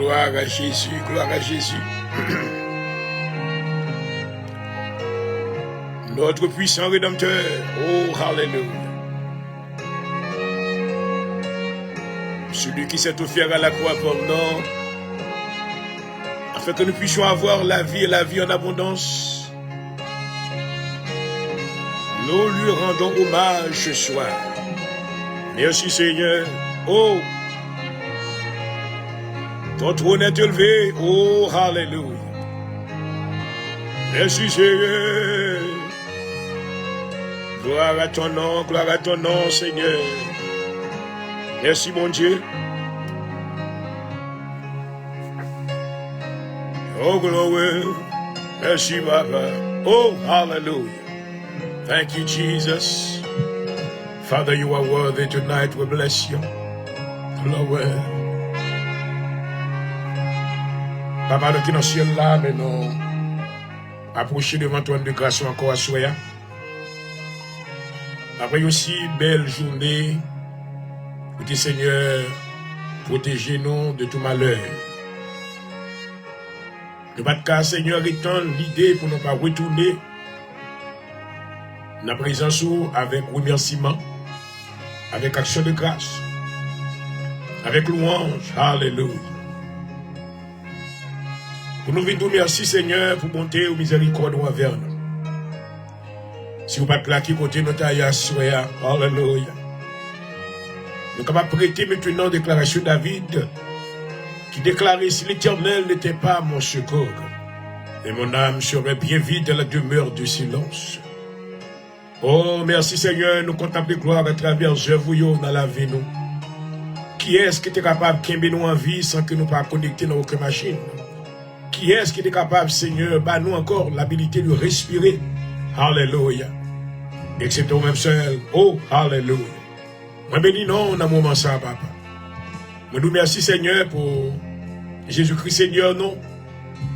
Gloire à Jésus, gloire à Jésus. Notre puissant Rédempteur. Oh, Alléluia. Celui qui s'est offert à la croix pour nous, afin que nous puissions avoir la vie et la vie en abondance. Nous lui rendons hommage ce soir. Merci Seigneur. Oh, ton trône est élevé. Oh, Alléluia. Merci Seigneur. Gloire à ton nom, Seigneur. Merci mon Dieu. Oh, glory. Merci, Papa. Oh, hallelujah. Thank you, Jesus. Father, you are worthy tonight. We bless you. Glory. Papa, nous qui dans le ciel là, mais nous approcher devant toi de grâce encore à soi. Après aussi, belle journée. Petit Seigneur, protégez-nous de tout malheur. Ne pas de cas, Seigneur, étant l'idée pour ne pas retourner dans la présence avec remerciement, avec action de grâce, avec louange. Alléluia. Pour nous venir, merci Seigneur, pour monter aux miséricordes envers nous. Si vous ne pouvez pas claquer côté notre aïas, alléluia. Nous sommes capables de prêter maintenant déclaration de David qui déclarait si l'Éternel n'était pas mon secours, et mon âme serait bien vide dans la demeure du silence. Oh, merci Seigneur, nous contemplons gloire à travers œuvres dans la vie. Nous. Qui est-ce qui est capable de nous en vie sans que nous ne pas connecter dans aucune machine? Qui est-ce qui est capable, Seigneur, bah nous encore l'habilité de respirer? Alléluia. Excepté vous-même seul. Oh, alléluia. Moi bénis non dans moment ça, papa. Moi nous merci Seigneur pour Jésus-Christ Seigneur, non.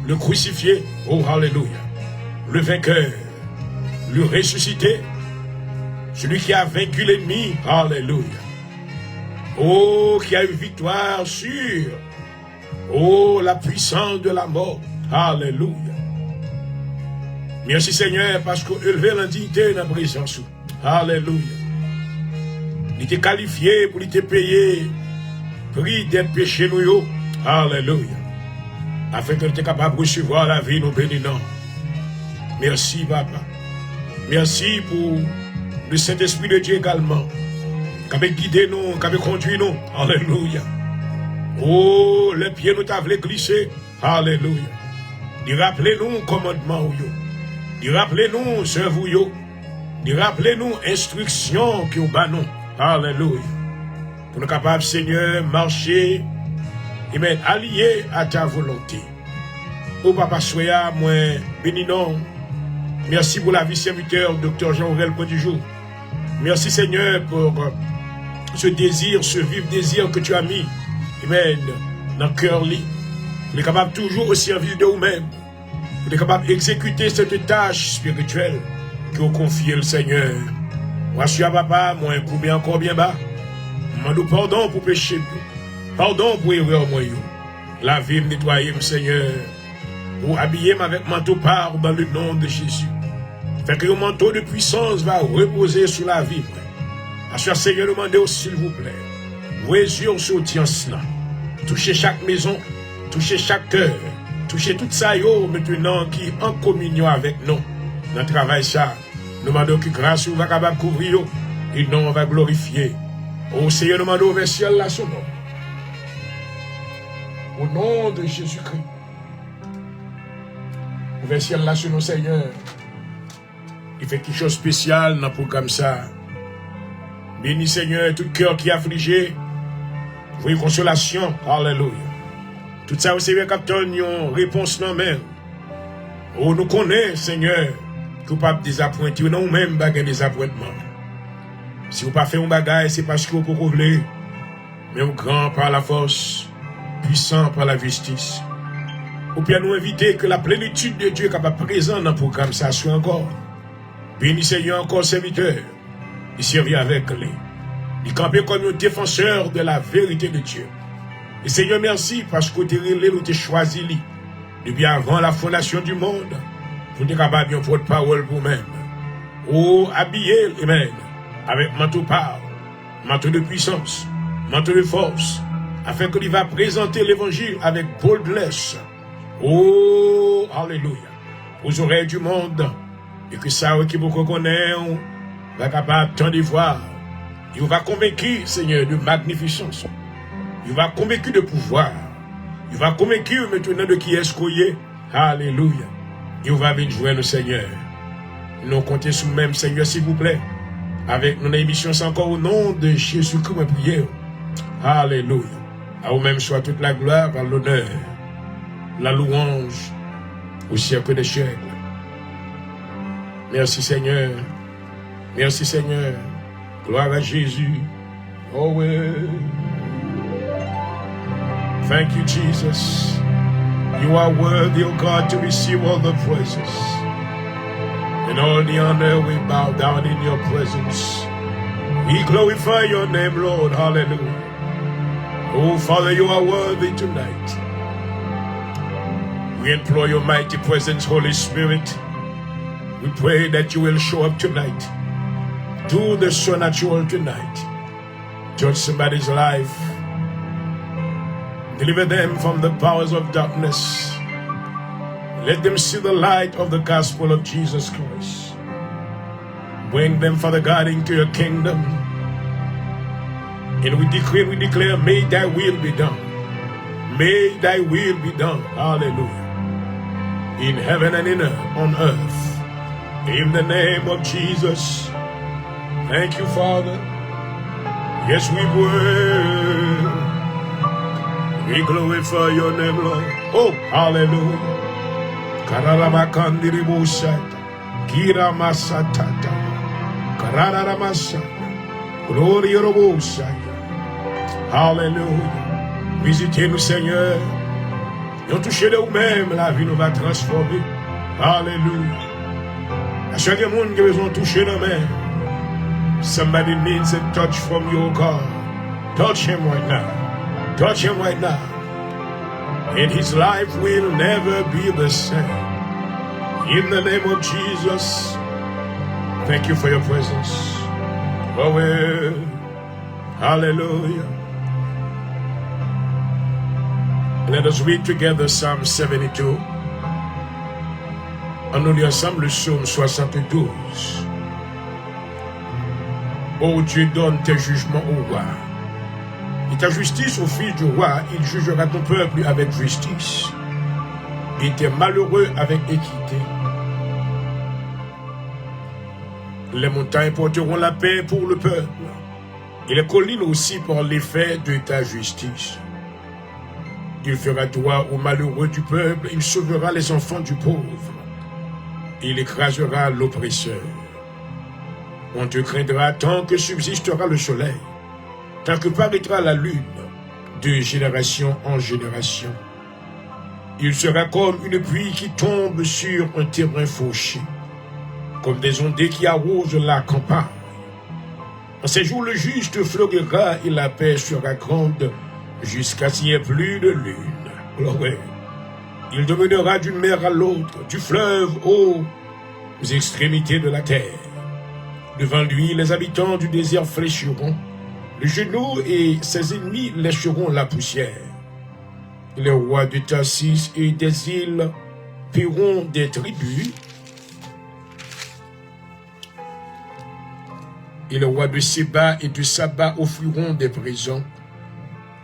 Le crucifié. Oh, alléluia. Le vainqueur. Le ressuscité. Celui qui a vaincu l'ennemi. Alléluia. Oh, qui a eu victoire sur. Oh, la puissance de la mort. Alléluia. Merci Seigneur parce que élevé l'indignité dans la présence. Alléluia. Il était qualifié pour il te payer prix des péchés nous. Alléluia. Afin que tu sois capable de recevoir la vie nous bénissons. Merci Papa. Merci pour le Saint-Esprit de Dieu également. Qui a guidé nous, qui a conduit nous. Alléluia. Oh, les pieds nous t'avaient glissé. Alléluia. Il rappelez-nous commandement. Il rappelez-nous œuvre. Il rappelez-nous instructions que nous bannons. Alléluia. Pour nous capables, Seigneur, marcher et mettre alliés à ta volonté. Oh, Papa Soya, moi, béni non. Merci pour la vie serviteur, Dr. Jean-Aurel Prodijou. Merci, Seigneur, pour ce désir, ce vif désir que tu as mis. Amen. Dans le cœur, vous êtes capable toujours au service de vous-même. Vous êtes capable d'exécuter cette tâche spirituelle que vous confiez le Seigneur. Moi, je suis à papa, moi, un coup bien encore bien bas. Je demande pardon pour péché. Pardon pour erreur, moi. La vie me nettoyer, Seigneur. Pour habiller avec manteau par dans le nom de Jésus. Fait que le manteau de puissance va reposer sur la vie. Assurez Seigneur, demandez s'il vous plaît. Voyez sur audience là. Touchez chaque maison, touchez chaque cœur, touchez tout ça maintenant qui est en communion avec nous. Dans le travail ça, nous demandons que grâce vous va capable de couvrir et non on va glorifier. Au Seigneur, nous demandons vers ciel là son nom. Au nom de Jésus-Christ. Vers ciel là son nom, Seigneur. Il fait quelque chose de spécial dans le programme ça. Bénis Seigneur, tout cœur qui est affligé. Voyez consolation. Alléluia. Tout ça, vous savez, captain, une réponse non même. Oh, nous connaissons, Seigneur, que vous ne pouvez pas désappointer, ou non, même pas de désappointement. Si vous ne faites pas un bagage, c'est parce que vous voulez. Mais vous grand par la force, puissant par la justice. Ou bien nous inviter que la plénitude de Dieu est capable présent dans le programme, ça soit encore. Bénis Seigneur encore serviteur. Il servit avec lui. Il campait comme un défenseur de la vérité de Dieu. Et Seigneur, merci parce que tu es choisi depuis avant la fondation du monde. Pour être capable de porte parole pour même. Oh, habillé, amen, avec manteau power, manteau de puissance, manteau de force, afin qu'il va présenter l'évangile avec boldness. Oh, alléluia. Aux oreilles du monde, et que ça, qui vous connaît, va capable de voir. Il va convaincre, Seigneur, de magnificence. Il va convaincre de pouvoir. Il va convaincre maintenant de qui est-ce qu'il est. Alléluia. Il va venir jouer le Seigneur. Nous comptons sur même, Seigneur, s'il vous plaît. Avec nos émissions, c'est encore au nom de Jésus-Christ, ma prière. Alléluia. À vous-même soit toute la gloire, l'honneur, la louange, au siècle des siècles. Merci, Seigneur. Merci, Seigneur. Gloire à Jésus. Oh, oui. Thank you, Jesus. You are worthy, O God, to receive all the praises. And all the honor, we bow down in your presence. We glorify your name, Lord. Hallelujah. Oh, Father, you are worthy tonight. We implore your mighty presence, Holy Spirit. We pray that you will show up tonight. Do the supernatural tonight. Touch somebody's life. Deliver them from the powers of darkness. Let them see the light of the gospel of Jesus Christ. Bring them, Father God, into your kingdom. And we declare, may thy will be done. May thy will be done. Hallelujah. In heaven and on earth. In the name of Jesus. Thank you, Father. Yes, we will. We glorify your name, Lord. Oh, hallelujah. Kararamakandiri Musata. Kira Masatata. Kararamasata. Gloria Robosaya. Hallelujah. Visitez-nous, Seigneur. Et on touche de vous-même, la vie nous va transformer. Hallelujah. À chaque monde qui a besoin de toucher la main. Somebody needs a touch from your God. Touch him right now. Touch him right now. And his life will never be the same. In the name of Jesus. Thank you for your presence. Oh, well. Hallelujah. Let us read together Psalm 72. On nous lit ensemble le psaume 72. Oh Dieu, donne tes jugements au roi. Et ta justice au fils du roi, il jugera ton peuple avec justice. Et tes malheureux avec équité. Les montagnes porteront la paix pour le peuple. Et les collines aussi par l'effet de ta justice. Il fera droit aux malheureux du peuple, il sauvera les enfants du pauvre. Il écrasera l'oppresseur. On te craindra tant que subsistera le soleil, tant que paraîtra la lune, de génération en génération. Il sera comme une pluie qui tombe sur un terrain fauché, comme des ondées qui arrosent la campagne. En ces jours, le juste fleurira et la paix sera grande, jusqu'à ce qu'il n'y ait plus de lune. Gloire. Il demeurera d'une mer à l'autre, du fleuve aux extrémités de la terre. Devant lui, les habitants du désert fléchiront. Le genou et ses ennemis lécheront la poussière. Les rois de Tarsis et des îles paieront des tribus. Et les rois de Séba et de Saba offriront des présents.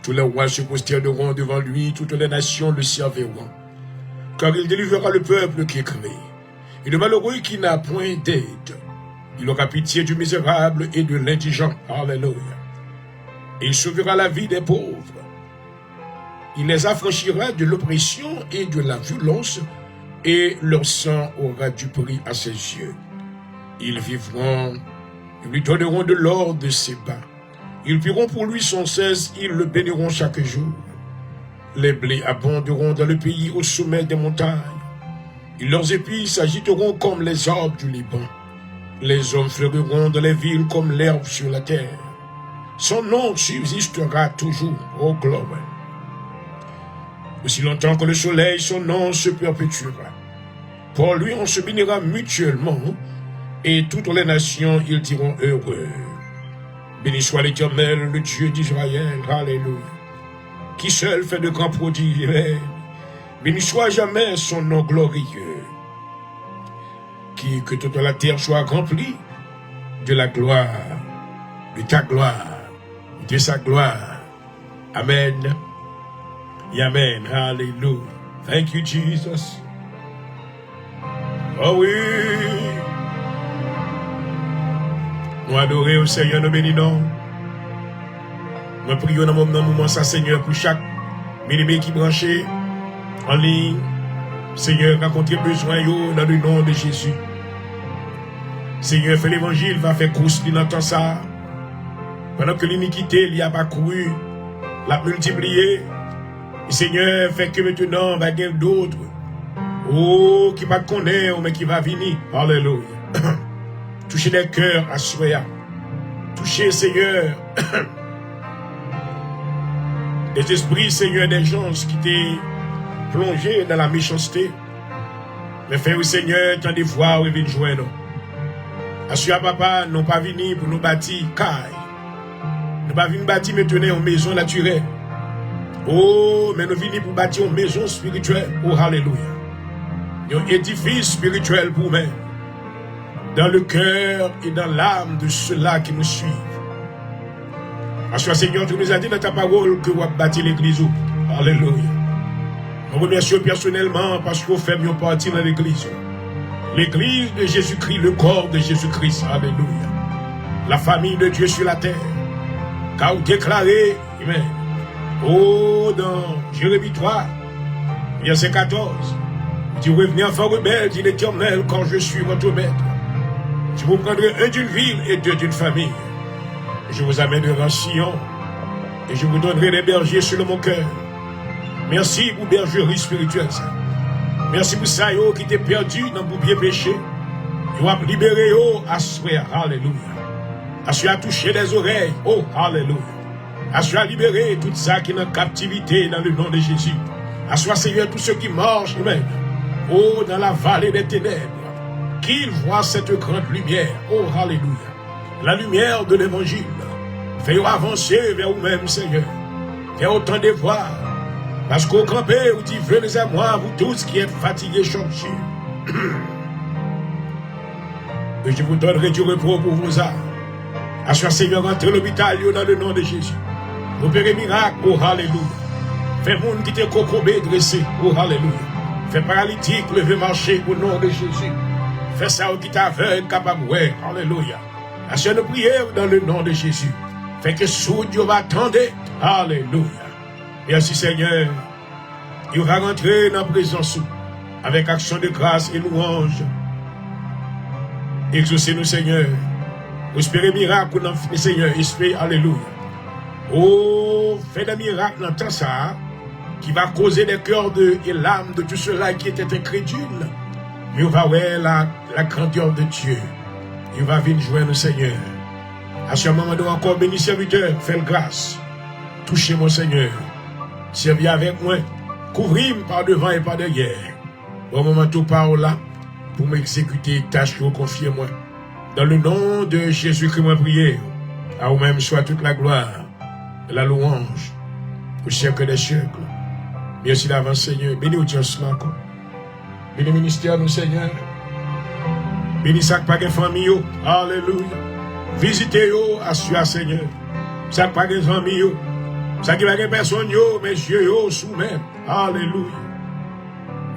Tous les rois se prosterneront devant lui, toutes les nations le serviront. Car il délivrera le peuple qui est créé, et le malheureux qui n'a point d'aide. Il aura pitié du misérable et de l'indigent. Alléluia. Il sauvera la vie des pauvres. Il les affranchira de l'oppression et de la violence, et leur sang aura du prix à ses yeux. Ils vivront, ils lui donneront de l'or de Séba. Ils paieront pour lui son cesse, ils le béniront chaque jour. Les blés abonderont dans le pays au sommet des montagnes. Et leurs épis s'agiteront comme les arbres du Liban. Les hommes fleuriront dans les villes comme l'herbe sur la terre. Son nom subsistera toujours, ô gloire. Aussi longtemps que le soleil, son nom se perpétuera. Pour lui, on se bénira mutuellement, et toutes les nations, ils diront heureux. Béni soit l'Éternel, le Dieu d'Israël, alléluia, qui seul fait de grands prodiges. Béni soit jamais son nom glorieux. Que toute la terre soit remplie de la gloire, de ta gloire, de sa gloire. Amen. Et amen. Hallelujah. Thank you, Jesus. Oh oui. Nous adorons au Seigneur, nous bénissons. Nous prions dans le moment ça, Seigneur, pour chaque bien-aimé qui branché en ligne. Seigneur, rencontrer besoin dans le nom de Jésus. Seigneur, fait l'évangile, va faire course dans temps ça. Pendant que l'iniquité il y a pas couru, l'a multiplié. Seigneur, fait que maintenant, va y avoir d'autres. Oh, qui va connaître, mais qui va venir. Alléluia. Toucher les cœurs à soi. Toucher, Seigneur, des esprits, Seigneur, des gens qui étaient plongés dans la méchanceté. Mais fais, Seigneur, tant de fois où ils viennent joindre. Assure, papa, nous pas venir pour nous bâtir caille. Nous pas venir bâtir maintenant une maison naturelle. Oh, mais nous venons pour bâtir une maison spirituelle. Oh, alléluia. Un édifice spirituel pour nous. Dans le cœur et dans l'âme de ceux-là qui nous suivent. Parce que Seigneur, tu nous as dit dans ta parole que vous avez bâti l'église. Alléluia. Nous remercions personnellement parce que vous faites mieux partie dans l'église. L'église de Jésus-Christ, le corps de Jésus-Christ. Alléluia. La famille de Dieu sur la terre. Car vous déclarez, amen. Oh, dans Jérémie 3, verset 14. Tu revenez enfant rebelle, dit l'Éternel, quand je suis votre maître. Je vous prendrai un d'une ville et deux d'une famille. Je vous amènerai en Sion et je vous donnerai des bergers selon mon cœur. Merci pour bergerie spirituelle. Merci pour ça qui était perdu dans vos pieds péchés. Vous avez libéré à souhait. Alléluia. Assure à toucher les oreilles. Oh, alléluia. Assure à libérer tout ça qui est en captivité dans le nom de Jésus. Assure, Seigneur, tous ceux qui marchent, même, oh, dans la vallée des ténèbres, qu'ils voient cette grande lumière. Oh, alléluia. La lumière de l'évangile. Fais-vous avancer vers vous-même, Seigneur. Fais autant de voir. Parce qu'au campé, vous dites, venez à moi, vous tous qui êtes fatigués, changés. Et je vous donnerai du repos pour vos âmes. Assure, Seigneur, entrez l'hôpital dans le nom de Jésus. Opérez miracle, oh, alléluia. Fais monde qui t'est cocobé, dressé, oh, alléluia. Fais paralytique, lever, marcher au nom de Jésus. Fais ça qui t'aveugle, capable, ouais, alléluia. Assure nos prières dans le nom de Jésus. Fais que sous Dieu va attendre, alléluia. Merci Seigneur. Il va rentrer dans la présence avec action de grâce et louange. Exaucez-nous Seigneur. Espérez miracle dans le Seigneur. Espérez, alléluia. Oh, fais des miracles dans tout ça qui va causer des cœurs et l'âme de tous ceux-là qui étaient incrédules. Mais on va voir la grandeur de Dieu. Il va venir joindre le Seigneur. À ce moment, nous encore béni serviteur, fais grâce. Touchez mon Seigneur. Servis avec moi. Couvrir par devant et par derrière. Au moment où parle là, pour m'exécuter tâche que confiez moi. Dans le nom de Jésus-Christ, moi prière. À vous-même soit toute la gloire, la louange, au siècle des siècles. Merci d'avance, Seigneur. Bénis audience là encore. Bénis le ministère, nous, Seigneur. Bénis chaque paquet famille. Alléluia. Visitez-vous, assure, Seigneur. Chaque paquet famille. Chaque paquet personne, mes yeux, soumettent. Alléluia.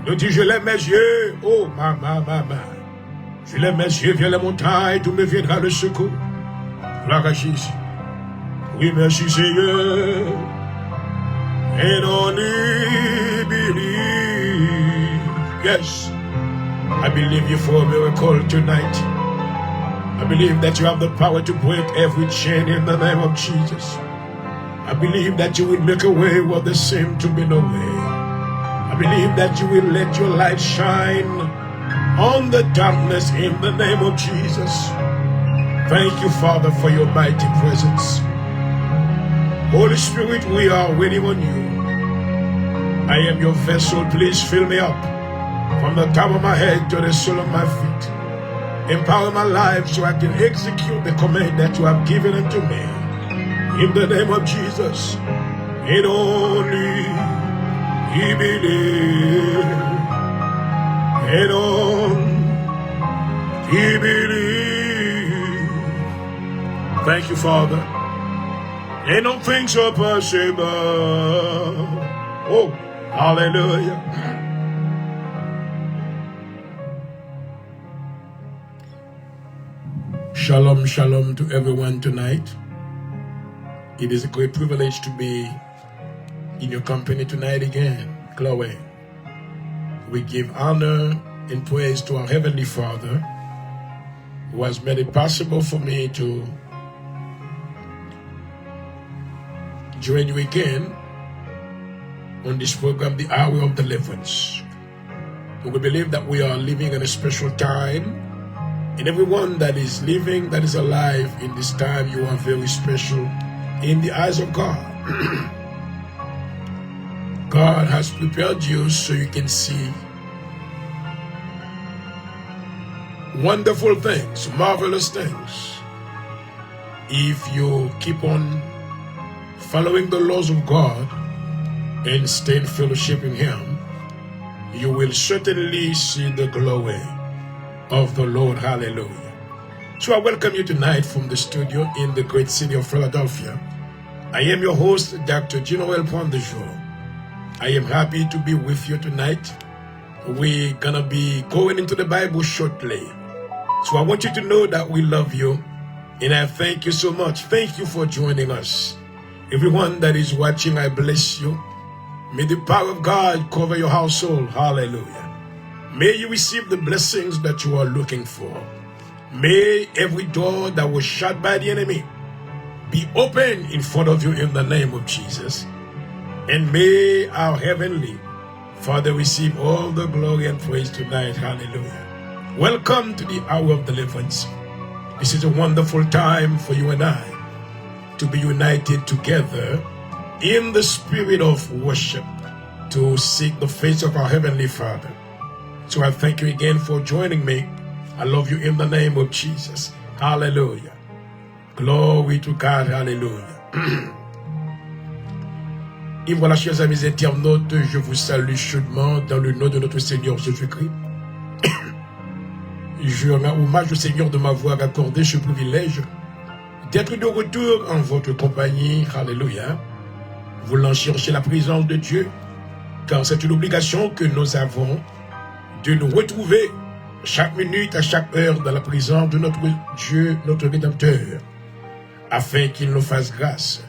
Nous disons, je lève mes yeux. Oh, maman. Je lève mes yeux vers les montagnes, tout me viendra le secours. Gloire à Jésus. Oui, merci Seigneur. And only believe. Yes. I believe you for a miracle tonight. I believe that you have the power to break every chain in the name of Jesus. I believe that you will make a way where there seemed to be no way. I believe that you will let your light shine on the darkness in the name of Jesus. Thank you, Father, for your mighty presence. Holy Spirit, we are waiting on you. I am your vessel. Please fill me up from the top of my head to the sole of my feet. Empower my life so I can execute the command that you have given unto me. In the name of Jesus. And only He believe. And only He believe. Thank you, Father. Ain't no things so possible. Oh, hallelujah. Shalom, shalom to everyone tonight. It is a great privilege to be in your company tonight again. Chloe. We give honor and praise to our Heavenly Father who has made it possible for me to join you again on this program, The Hour of Deliverance. We believe that we are living in a special time. And everyone that is living, that is alive in this time, you are very special in the eyes of God. God has prepared you so you can see wonderful things, marvelous things. If you keep on following the laws of God and stay in fellowship in Him, you will certainly see the glory of the Lord. Hallelujah. So I welcome you tonight from the studio in the great city of Philadelphia. I am your host, Dr. Ginoel Pondejour. I am happy to be with you tonight. We're gonna be going into the Bible shortly. So I want you to know that we love you and I thank you so much. Thank you for joining us. Everyone that is watching, I bless you. May the power of God cover your household. Hallelujah. May you receive the blessings that you are looking for. May every door that was shut by the enemy be open in front of you in the name of Jesus. And may our Heavenly Father receive all the glory and praise tonight. Hallelujah. Welcome to the Hour of Deliverance. This is a wonderful time for you and I to be united together in the spirit of worship to seek the face of our Heavenly Father. So I thank you again for joining me. I love you in the name of Jesus. Hallelujah. Glory to God. Hallelujah. Et voilà, chers amis internautes, je vous salue chaudement dans le nom de notre Seigneur Jésus-Christ. Je rends hommage au Seigneur de m'avoir accordé ce privilège d'être de retour en votre compagnie. Hallelujah. Voulant chercher la présence de Dieu, car c'est une obligation que nous avons de nous retrouver chaque minute, à chaque heure dans la présence de notre Dieu, notre Rédempteur, afin qu'il nous fasse grâce.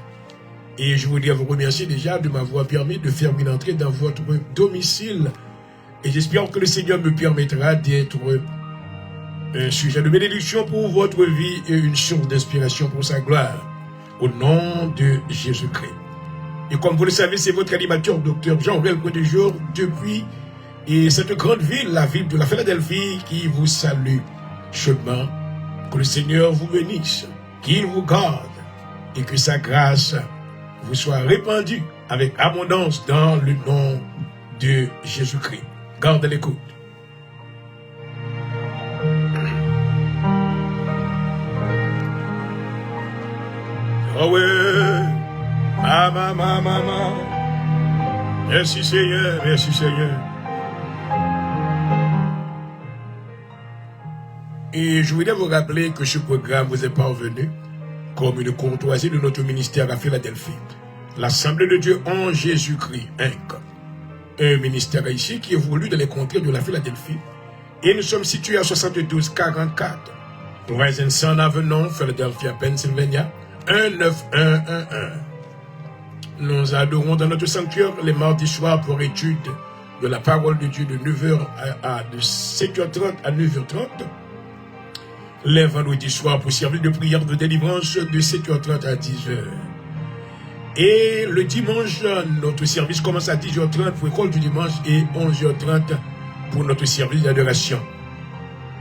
Et je voudrais vous remercier déjà de m'avoir permis de faire une entrée dans votre domicile. Et j'espère que le Seigneur me permettra d'être un sujet de bénédiction pour votre vie et une source d'inspiration pour sa gloire. Au nom de Jésus-Christ. Et comme vous le savez, c'est votre animateur, Dr. Jean-Noël Pondejour, depuis cette grande ville, la ville de la Philadelphie, qui vous salue chaudement. Que le Seigneur vous bénisse, qu'il vous garde et que sa grâce vous soit répandue avec abondance dans le nom de Jésus-Christ. Garde l'écoute. Oh ouais, maman. Merci Seigneur, merci Seigneur. Et je voudrais vous rappeler que ce programme vous est parvenu comme une courtoisie de notre ministère à Philadelphie. L'Assemblée de Dieu en Jésus-Christ, Inc. Un ministère ici qui évolue dans les contrées de la Philadelphie. Et nous sommes situés à 7244 Pleasant Avenue, Philadelphia, Pennsylvania, 19111. Nous adorons dans notre sanctuaire les mardis soirs pour étude de la parole de Dieu de 9h de 7h30 à 9h30. Les vendredis soirs pour servir de prière de délivrance de 7h30 à 10h. Et le dimanche, notre service commence à 10h30 pour l'école du dimanche et 11h30 pour notre service d'adoration.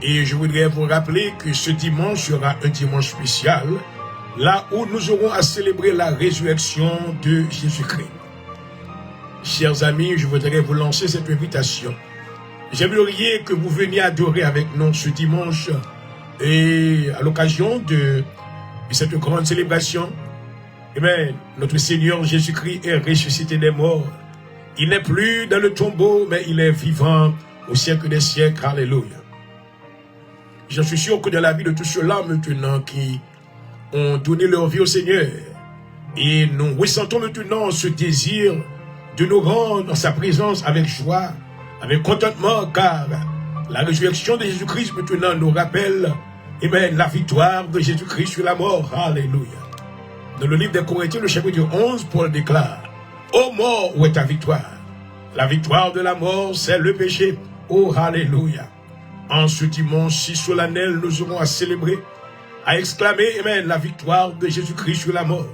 Et je voudrais vous rappeler que ce dimanche sera un dimanche spécial, là où nous aurons à célébrer la résurrection de Jésus-Christ. chers amis, je voudrais vous lancer cette invitation. J'aimerais que vous veniez adorer avec nous ce dimanche et à l'occasion de cette grande célébration. Amen. Notre Seigneur Jésus-Christ est ressuscité des morts. Il n'est plus dans le tombeau, mais il est vivant au siècle des siècles. Alléluia. Je suis sûr que dans la vie de tous ceux-là maintenant qui ont donné leur vie au Seigneur, et nous ressentons maintenant ce désir de nous rendre dans sa présence avec joie, avec contentement, car la résurrection de Jésus-Christ maintenant nous rappelle, amen, la victoire de Jésus-Christ sur la mort. Alléluia. Dans le livre des Corinthiens, le chapitre 11, Paul déclare, « Ô mort, où est ta victoire? La victoire de la mort, c'est le péché. Oh, alléluia. » En ce dimanche si solennel, nous aurons à célébrer, à exclamer, amen, la victoire de Jésus-Christ sur la mort.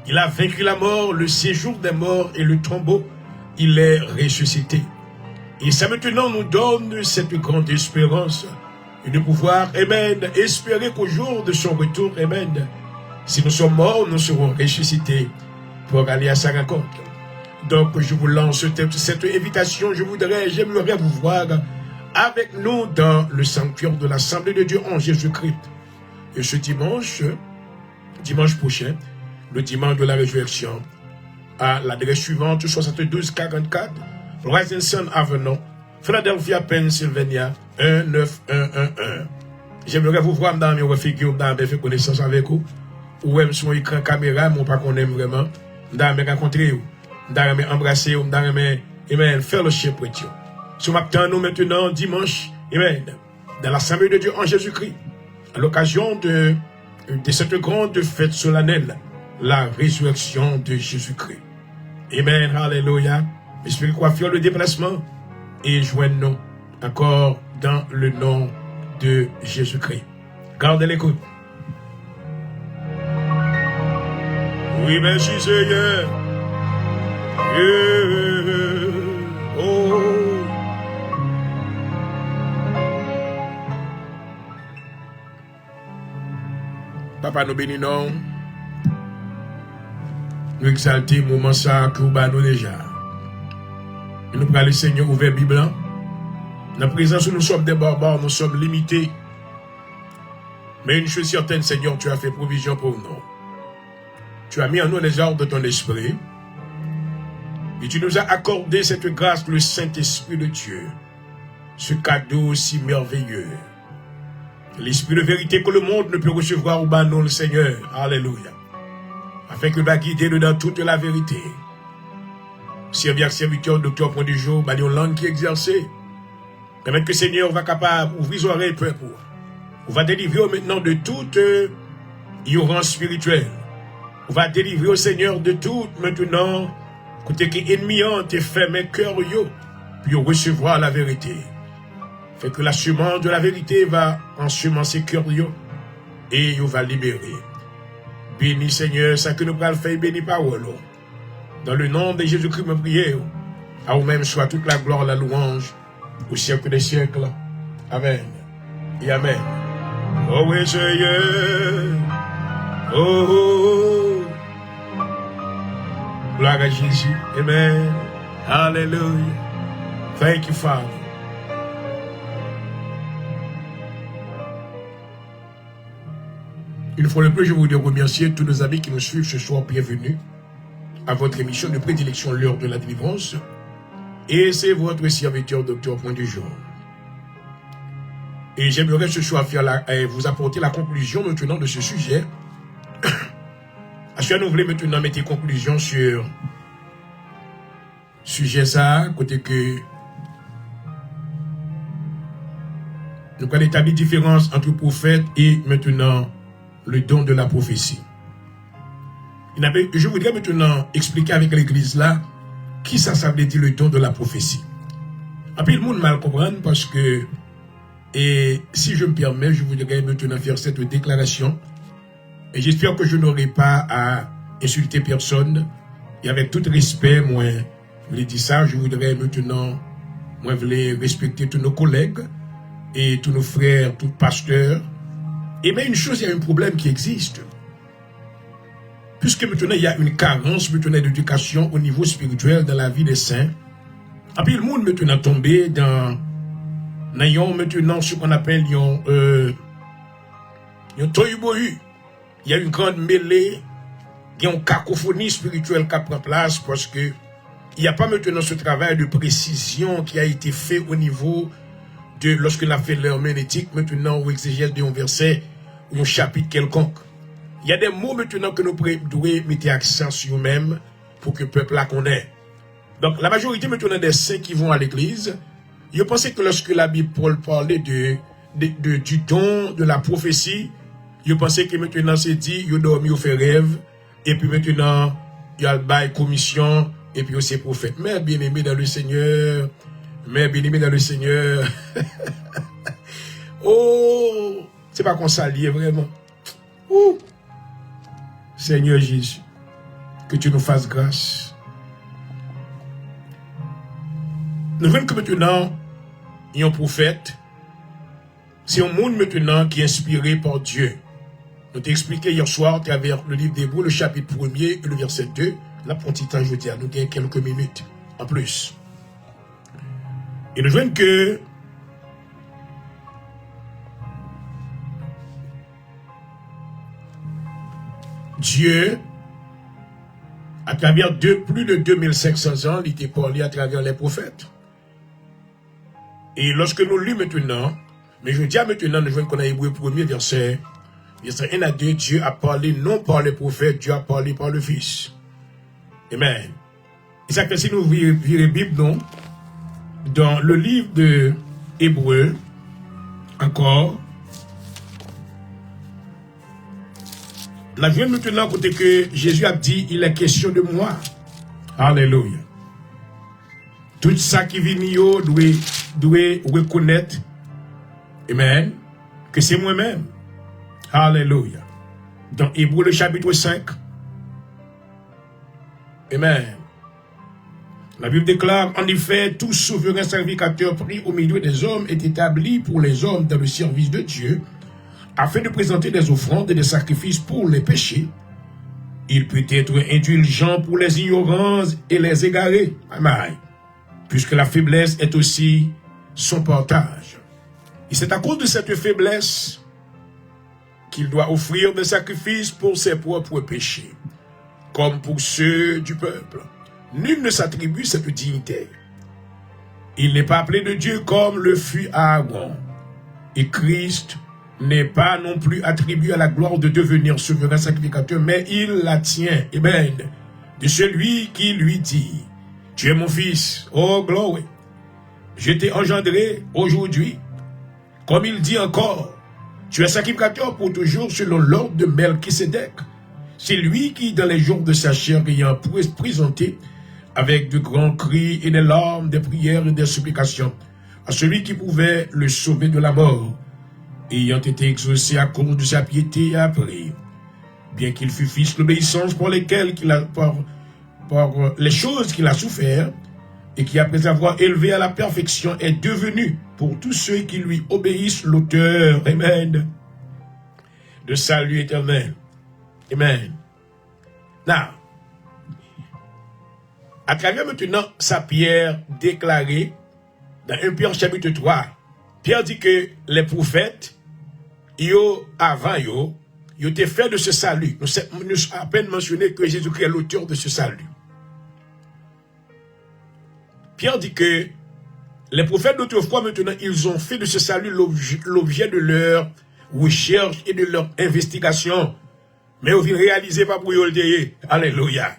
Il a vaincu la mort, le séjour des morts et le tombeau. Il est ressuscité. Et ça maintenant nous donne cette grande espérance de pouvoir, amen, espérer qu'au jour de son retour, amen, si nous sommes morts, nous serons ressuscités pour aller à sa rencontre. Donc, je vous lance cette invitation. J'aimerais vous voir avec nous dans le sanctuaire de l'Assemblée de Dieu en Jésus-Christ. Et ce dimanche prochain, le dimanche de la résurrection, à l'adresse suivante, 7244, Rising Avenue, Philadelphia, Pennsylvania, 19111. J'aimerais vous voir dans mes figures, dans mes connaissances avec vous, ou même sur écran caméra, mais pas qu'on aime vraiment, dans mes rencontrer, dans mes embrasser, dans mes, amen, fellowship with you. Ce matin, nous maintenant, dimanche, amen, dans l'Assemblée de Dieu en Jésus-Christ, à l'occasion de cette grande fête solennelle, la résurrection de Jésus-Christ. Amen, alléluia. Esprit quoi faire le déplacement et joignez-nous encore dans le nom de Jésus-Christ. Gardez l'écoute. Oui, merci Seigneur. Oh. Papa, nous bénissons. Nous exaltons le moment ça que nous déjà. Et nous prenons le Seigneur ouvert Bible. Dans la présence où nous sommes des barbares, nous sommes limités. Mais une chose certaine, Seigneur, tu as fait provision pour nous. Tu as mis en nous les ordres de ton esprit. Et tu nous as accordé cette grâce, le Saint-Esprit de Dieu. Ce cadeau si merveilleux. L'esprit de vérité que le monde ne peut recevoir au bas nous, le Seigneur. Alléluia. Afin que va guider dans toute la vérité. Servir serviteur, docteur, point du jour, bah, une langue qui est exercée. Permettre que le Seigneur va capable d'ouvrir les oreilles peu pour. On va délivrer maintenant de toute ignorance spirituelle. On va délivrer au Seigneur de tout maintenant, côté qui ennemi te fait mes cœurs, puis recevoir la vérité. Fait que la semence de la vérité va ensemencer cœur, et il va libérer. Béni Seigneur, ça que nous pourrons faire, béni parole. Dans le nom de Jésus-Christ, me prier. À vous-même soit toute la gloire, la louange, au siècle des siècles. Amen. Et Amen. Oh oui, Seigneur. Oh, oh, oh. Gloire à Jésus. Amen. Hallelujah. Thank you, Father. Une fois de plus, je voudrais remercier tous nos amis qui nous suivent ce soir. Bienvenue à votre émission de prédilection, l'heure de la délivrance. Et c'est votre serviteur, docteur Point du jour. Et j'aimerais ce soir vous apporter la conclusion maintenant de ce sujet. Est-ce que nous voulons maintenant mettre conclusion sur sujet ça, côté que nous allons établir différence entre prophète et maintenant le don de la prophétie. Je voudrais maintenant expliquer avec l'église là qui ça veut dire le don de la prophétie. Après le monde mal comprendre parce que, et si je me permets, je voudrais maintenant faire cette déclaration et j'espère que je n'aurai pas à insulter personne et avec tout respect, moi, je dis ça, je voudrais maintenant, moi, je voulais respecter tous nos collègues et tous nos frères, tous pasteurs. Et bien une chose, il y a un problème qui existe. puisque maintenant il y a une carence maintenant d'éducation au niveau spirituel dans la vie des saints, et puis le monde maintenant tombé dans maintenant ce qu'on appelle un tohu-bohu. Il y a une grande mêlée, il y a une cacophonie spirituelle qui prend place parce que il n'y a pas maintenant ce travail de précision qui a été fait au niveau de lorsqu'on a fait l'herméneutique maintenant ou exégèse d'un verset ou un chapitre quelconque. Il y a des mots maintenant que nous devons mettre accent sur eux-mêmes pour que le peuple la connaisse. Donc la majorité maintenant des saints qui vont à l'église, je pensais que lorsque la Bible Paul parlait du don de la prophétie, je pensais que maintenant c'est dit, il dormi, il fait rêve, et puis maintenant il y a le bail commission, et puis aussi prophète. Mais bien aimé dans le Seigneur, oh, c'est pas qu'on s'allie vraiment. Oh, Seigneur Jésus, que tu nous fasses grâce. Nous voyons que maintenant, il y a un prophète. C'est un monde maintenant qui est inspiré par Dieu. Nous t'ai expliqué hier soir à travers le livre d'Hébreux, le chapitre 1er et le verset 2. L'apprentissage, je veux dire, nous avons quelques minutes en plus. Et nous voyons que Dieu, à travers plus de 2500 ans, il était parlé à travers les prophètes. Et lorsque nous lisons maintenant, mais je dis à maintenant, nous voyons qu'on a Hébreux 1er, verset 1 à 2, Dieu a parlé non par les prophètes, Dieu a parlé par le Fils. Amen. Et ça fait si nous virons la Bible, non? Dans le livre de Hébreux, encore, la vie maintenant, côté que Jésus a dit, il est question de moi. Alléluia. Tout ça qui vient, doit reconnaître, amen, que c'est moi-même. Alléluia. Dans Hébreux, le chapitre 5, amen. La Bible déclare, en effet, tout souverain sacrificateur pris au milieu des hommes est établi pour les hommes dans le service de Dieu, afin de présenter des offrandes et des sacrifices pour les péchés. Il peut être indulgent pour les ignorants et les égarés, amen, puisque la faiblesse est aussi son partage. Et c'est à cause de cette faiblesse qu'il doit offrir des sacrifices pour ses propres péchés, comme pour ceux du peuple. Nul ne s'attribue cette dignité. Il n'est pas appelé de Dieu comme le fut Aaron. Et Christ n'est pas non plus attribué à la gloire de devenir souverain sacrificateur, mais il la tient, amen, de celui qui lui dit, tu es mon fils, oh gloire, je t'ai engendré aujourd'hui. Comme il dit encore, tu es sacrificateur pour toujours selon l'ordre de Melchisédek. C'est lui qui, dans les jours de sa chair, ayant présenté avec de grands cris et des larmes, des prières et des supplications, à celui qui pouvait le sauver de la mort, ayant été exaucé à cause de sa piété, a appris, bien qu'il fût fils d'obéissance par lesquelles par les choses qu'il a souffert, et qui, après avoir élevé à la perfection, est devenu, pour tous ceux qui lui obéissent, l'auteur, amen, de salut éternel. Amen. Now, à travers maintenant sa Pierre déclarée, dans 1 Pierre chapitre 3, Pierre dit que les prophètes, avant, ils étaient faits de ce salut. Nous avons à peine mentionné que Jésus-Christ est l'auteur de ce salut. Pierre dit que les prophètes d'autrefois, maintenant, ils ont fait de ce salut l'objet de leur recherche et de leur investigation. Mais au final, réalisé pas pour y. Alléluia.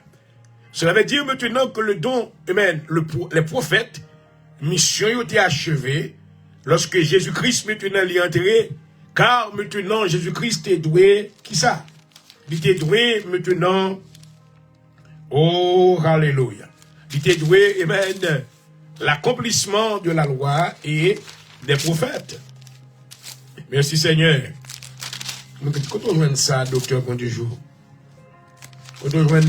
Cela veut dire maintenant que le don, amen, les prophètes, mission a été achevée lorsque Jésus-Christ maintenant est entré, car maintenant Jésus-Christ est doué, qui ça? Il était doué maintenant, oh, alléluia. Il était doué, amen, l'accomplissement de la loi et des prophètes. Merci Seigneur. Quand on joue ça, docteur, quand tu joues, quand on joue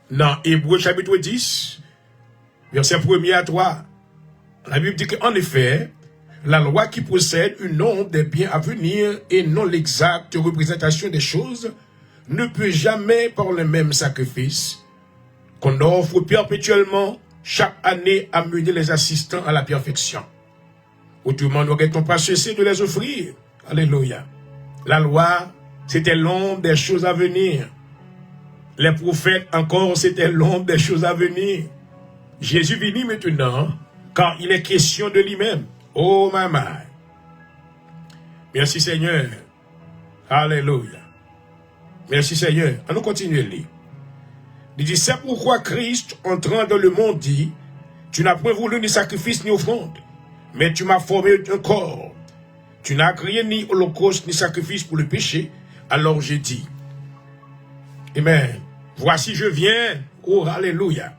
dans Hébreux chapitre 10, verset 1er à 3, la Bible dit qu'en effet, la loi qui possède une onde des biens à venir et non l'exacte représentation des choses ne peut jamais, par le même sacrifice qu'on offre perpétuellement, chaque année, amener les assistants à la perfection. Autrement, n'aurait-on pas cessé de les offrir? Alléluia. La loi, c'était l'ombre des choses à venir. Les prophètes, encore, c'était l'ombre des choses à venir. Jésus vient maintenant, car il est question de lui-même. Oh, maman. Merci, Seigneur. Alléluia. Merci, Seigneur. Allons continuer à lire. Il dit, c'est pourquoi Christ, entrant dans le monde, dit, tu n'as point voulu ni sacrifice ni offrande, mais tu m'as formé un corps. Tu n'as créé ni holocauste ni sacrifice pour le péché. Alors j'ai dit, Amen. Voici je viens. Oh, alléluia.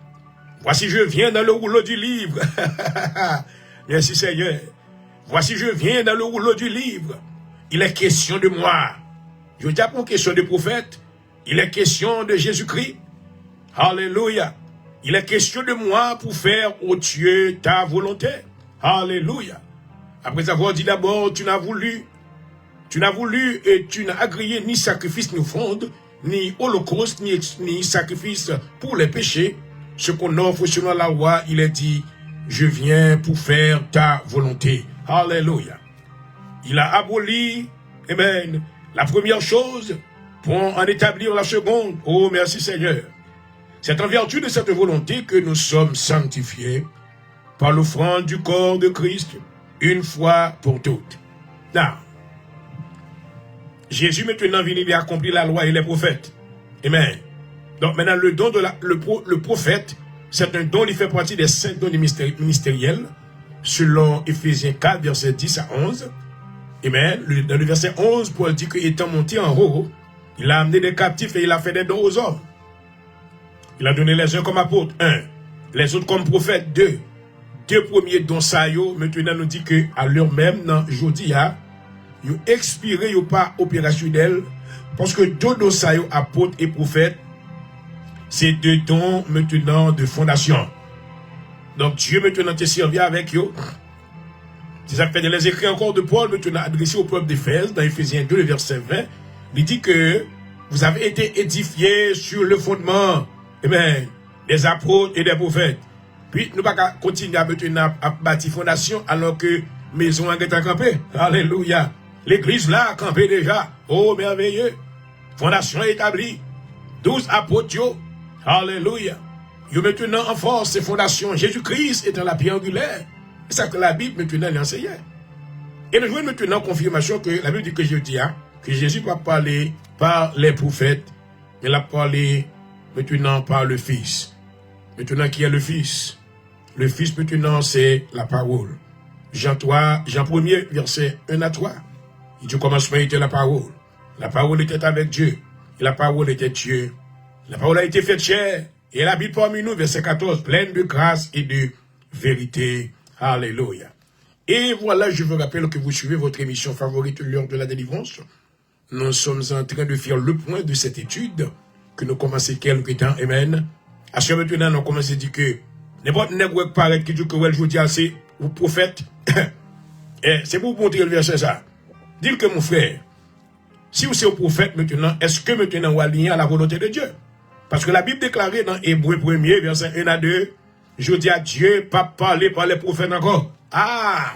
Voici je viens dans le rouleau du livre. Merci Seigneur. Voici je viens dans le rouleau du livre. Il est question de moi. Je ne dis pas question de prophète. Il est question de Jésus-Christ. Alléluia. Il est question de moi pour faire, ô Dieu, ta volonté. Alléluia. Après avoir dit d'abord, tu n'as voulu et tu n'as agréé ni sacrifice ni offrande, ni holocauste, ni sacrifice pour les péchés. Ce qu'on offre selon la loi, il est dit, je viens pour faire ta volonté. Alléluia. Il a aboli, amen, la première chose pour en établir la seconde. Oh, merci Seigneur. C'est en vertu de cette volonté que nous sommes sanctifiés par l'offrande du corps de Christ, une fois pour toutes. Now, Jésus maintenant venu et accompli la loi et les prophètes. Amen. Donc maintenant, le don de le prophète, c'est un don qui fait partie des 5 dons ministériels, selon Éphésiens 4, verset 10 à 11. Amen. Dans le verset 11, Paul dit qu'étant monté en haut, il a amené des captifs et il a fait des dons aux hommes. Il a donné les uns comme apôtres, 1. Les autres comme prophètes, 2. 2 premiers dons ça yo, maintenant nous dit que à l'heure même, dans aujourd'hui, ils expiré, ils pas opérationnel, parce que 2 dons ça yo, apôtres et prophètes, c'est 2 dons maintenant de fondation. Donc Dieu maintenant te servi avec eux. C'est ça fait de les écrits encore de Paul, maintenant adressé au peuple d'Éphèse, dans Éphésiens 2, le verset 20, il dit que vous avez été édifiés sur le fondement, amen, des apôtres et des prophètes. Puis, nous ne pouvons pas continuer à bâtir fondation alors que maison a été campée. Alléluia. L'église là a campé déjà. Oh, merveilleux. Fondation établie. 12 apôtres. Alléluia. Ils maintenant en force ces fondations. Jésus-Christ étant la pierre angulaire. C'est ça que la Bible maintenant l'enseignait. Et nous jouons maintenant confirmation que la Bible dit que que Jésus va parler par les prophètes. Il a parlé maintenant par le Fils. Maintenant, qui est le Fils? Le Fils, maintenant, c'est la parole. Jean 1er, verset 1 à 3. Il dit, au commencement était la parole. La parole était avec Dieu. Et la parole était Dieu. La parole a été faite chair. Et elle habite parmi nous, verset 14, pleine de grâce et de vérité. Alléluia. Et voilà, je vous rappelle que vous suivez votre émission favorite, l'heure de la délivrance. Nous sommes en train de faire le point de cette étude que nous commençons quelques temps. Amen. À ce moment-là, nous commençons à dire que n'importe quoi qui paraît qui dit que je vous dis c'est vous prophète. C'est pour vous montrer le verset ça. Dites que mon frère, si vous êtes au prophète maintenant, est-ce que maintenant vous alignez à la volonté de Dieu? Parce que la Bible déclarait dans Hébreux 1er, verset 1 à 2, je dis à Dieu, pas parler par les prophètes encore. Ah!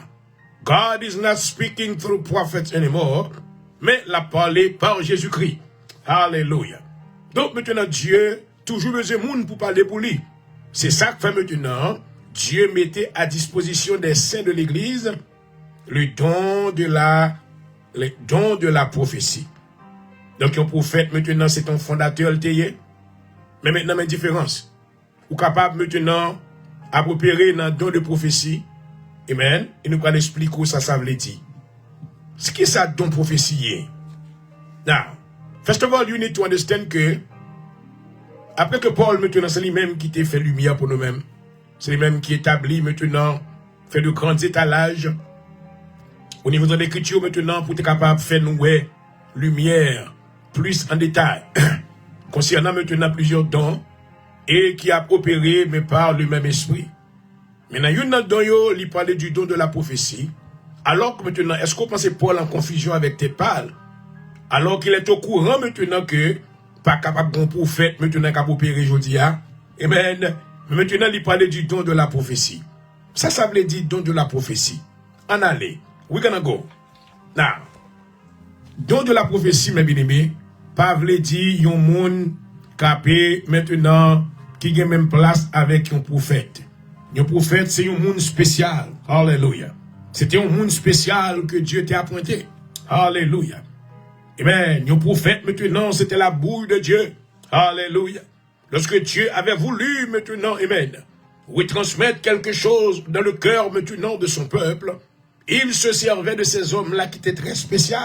God is not speaking through prophets anymore, mais l'a parlé par Jésus-Christ. Alléluia. Donc maintenant Dieu, toujours besoin de monde pour parler pour lui. C'est ça que fait maintenant, Dieu mettait à disposition des saints de l'Église le don de la prophétie. Donc un prophète maintenant c'est un fondateur le taillé. Mais maintenant il y a une différence. Vous êtes capable maintenant à opérer dans le don de prophétie. Amen. Et nous allons expliquer ça veut dire. Ce qui est ça don prophétie. Now, first of all, you need to understand que après que Paul maintenant c'est lui-même qui t'a fait lumière pour nous-mêmes. C'est lui-même qui établit maintenant, fait de grands étalages au niveau de l'écriture maintenant pour être capable de faire nous lumière plus en détail concernant maintenant plusieurs dons et qui a opéré mais par le même esprit. Maintenant, il y a un don, il parlait du don de la prophétie. Alors que maintenant, est-ce qu'on pense Paul en confusion avec tes pales? Alors qu'il est au courant maintenant que pas capable de prophète, maintenant capable opérer aujourd'hui. Amen. Mais maintenant, il parle du don de la prophétie. Ça veut dire don de la prophétie. En allez. We're gonna go. Now. Don de la prophétie, mes bien-aimés, pas veut dire yon monde capé maintenant qui a même place avec un prophète. Un prophète, c'est un monde spécial. Alléluia. C'était un monde spécial que Dieu t'a appointé. Alléluia. Amen. Un prophète, maintenant, c'était la bouille de Dieu. Alléluia. Lorsque Dieu avait voulu, maintenant, amen, retransmettre quelque chose dans le cœur, maintenant, de son peuple, il se servait de ces hommes-là qui étaient très spéciaux.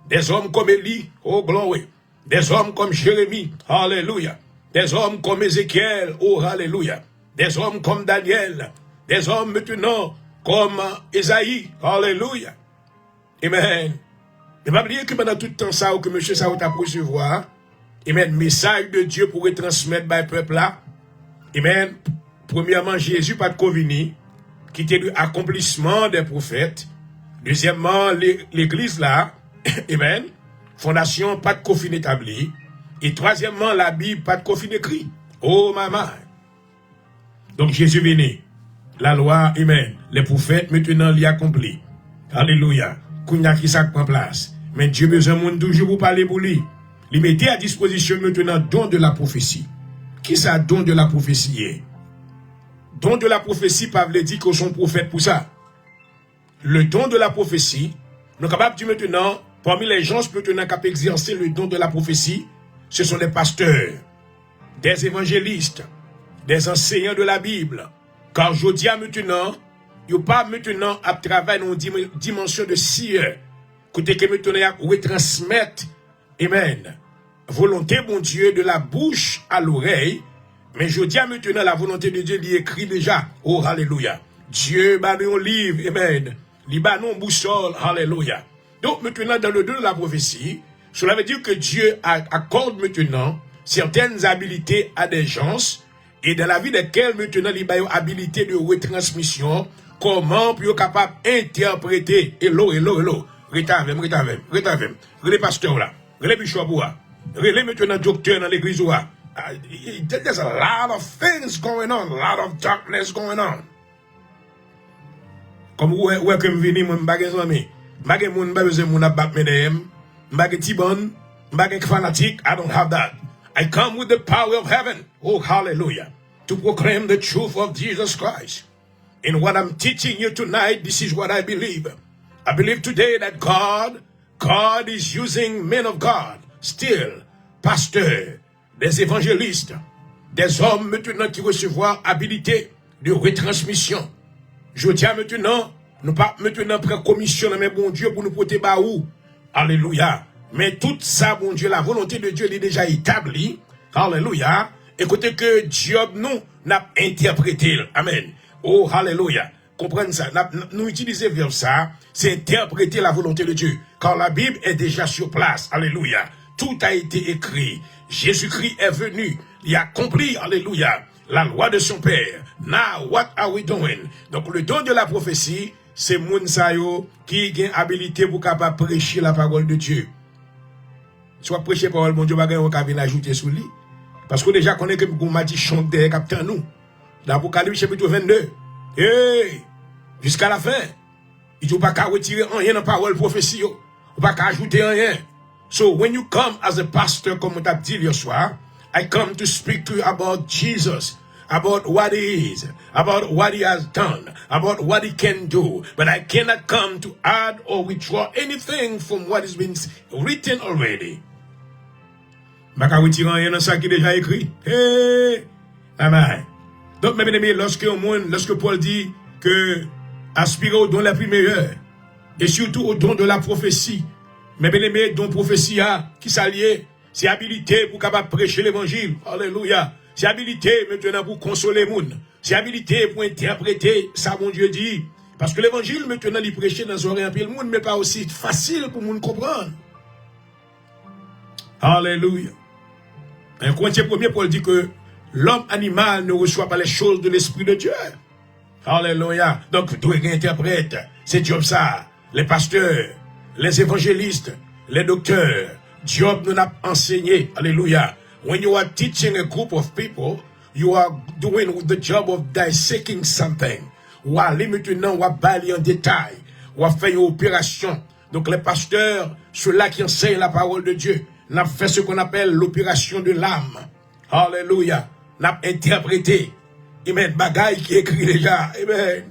Des hommes comme Élie, oh glory. Des hommes comme Jérémie, alléluia. Des hommes comme Ézéchiel, oh alléluia. Des hommes comme Daniel. Des hommes maintenant comme Esaïe, alléluia. Amen. Ne pas oublier que pendant tout le temps ça, que monsieur ça t'a recevoir, amen, message de Dieu pour transmettre par le peuple là. Amen. Premièrement, Jésus pas de convenu, qui était l'accomplissement des prophètes. Deuxièmement, l'église là, amen. Fondation, pas de coffin établi. Et troisièmement, la Bible, pas de coffin écrit. Oh, maman. Donc, Jésus venu. La loi, amen. Les prophètes, maintenant, l'y accompli. Alléluia. Kounya qui ça prend place. Mais Dieu besoin de monde toujours pour parler pour lui. Il mettait à disposition maintenant don de la prophétie. Qui ça don de la prophétie est? Don de la prophétie, pas veut dire que sont prophètes pour ça. Le don de la prophétie, nous sommes capables de dire maintenant, parmi les gens maintenant qui peuvent exercer le don de la prophétie, ce sont des pasteurs, des évangélistes, des enseignants de la Bible. Car je dis maintenant, il n'y a pas maintenant à travailler dans une dimension de sieur, côté que maintenant retransmettre, amen, volonté bon Dieu de la bouche à l'oreille, mais je dis maintenant la volonté de Dieu, il écrit déjà, oh alléluia, Dieu bat un livre, amen, il bat non boussole, alléluia. Donc maintenant dans le don de la prophétie, cela veut dire que Dieu accorde maintenant certaines habilités à des gens, et dans la vie desquels maintenant il y a une habilité de retransmission, comment pour être capable d'interpréter, hello, retavem, les pasteurs là, les bishops là, les maintenant docteurs dans l'église là. There's a lot of things going on, a lot of darkness going on. Comme où est que je viens, je suis ami. Je suis fanatique. I don't have that. I come with the power of heaven. Oh, hallelujah. To proclaim the truth of Jesus Christ. In what I'm teaching you tonight, this is what I believe. I believe today that God is using men of God, still, pasteurs, des évangélistes, des hommes maintenant qui recevront habilité de retransmission. Je tiens maintenant, nous pas maintenant prendre commission mais bon Dieu pour nous porter baou. Alléluia. Mais tout ça, bon Dieu, la volonté de Dieu est déjà établie. Alléluia. Écoutez que Dieu nous n'a interprété. Amen. Oh, alléluia. Comprenez ça. Nous utilisons vers ça, c'est interpréter la volonté de Dieu. Car la Bible est déjà sur place. Alléluia. Tout a été écrit. Jésus-Christ est venu. Il a accompli, alléluia, la loi de son Père. Now, what are we doing? Donc, le don de la prophétie, c'est Mounsayo qui a habilité pour capable prêcher la parole de Dieu. Soit prêcher la parole, mon Dieu, on va venir ajouter sous lui. Parce que déjà, qu'on est que vous m'a dit chanter, captain nous. L'Apocalypse chapitre 22. Hey! Jusqu'à la fin. Il ne faut pas retirer rien dans la parole prophétie. Il ne faut pas ajouter rien. So when you come as a pastor, comme on t'a dit hier soir, I come to speak to you about Jesus, about what he is, about what he has done, about what he can do. But I cannot come to add or withdraw anything from what has been written already. Je ne vais pas retirer rien dans ça qui est déjà écrit. Hey! Amen. Donc, mes bien-aimés, lorsque Paul dit que aspirer au don la plus meilleure, et surtout au don de la prophétie, mes bien-aimés, don prophétie, qui s'allie, c'est habilité pour capable prêcher l'évangile. Alléluia. C'est habilité maintenant pour consoler les gens. C'est habilité pour interpréter ça, mon Dieu dit. Parce que l'évangile, maintenant, il prêche dans les oreilles un peu le monde, mais pas aussi facile pour le monde comprendre. Alléluia. Un Corinthiens 1er, Paul dit que l'homme animal ne reçoit pas les choses de l'Esprit de Dieu. Alléluia. Donc, vous devez interpréter. C'est Dieu ça. Les pasteurs, les évangélistes, les docteurs, Job nous a enseigné. Alléluia. When you are teaching a group of people, you are doing the job of dissecting something. Ou aller maintenant, ou à balayer en détail, ou à faire une opération. Donc les pasteurs, ceux-là qui enseignent la parole de Dieu, n'a fait ce qu'on appelle l'opération de l'âme. Alléluia. N'a interprété. Amen. Bagaille qui écrit déjà. Amen.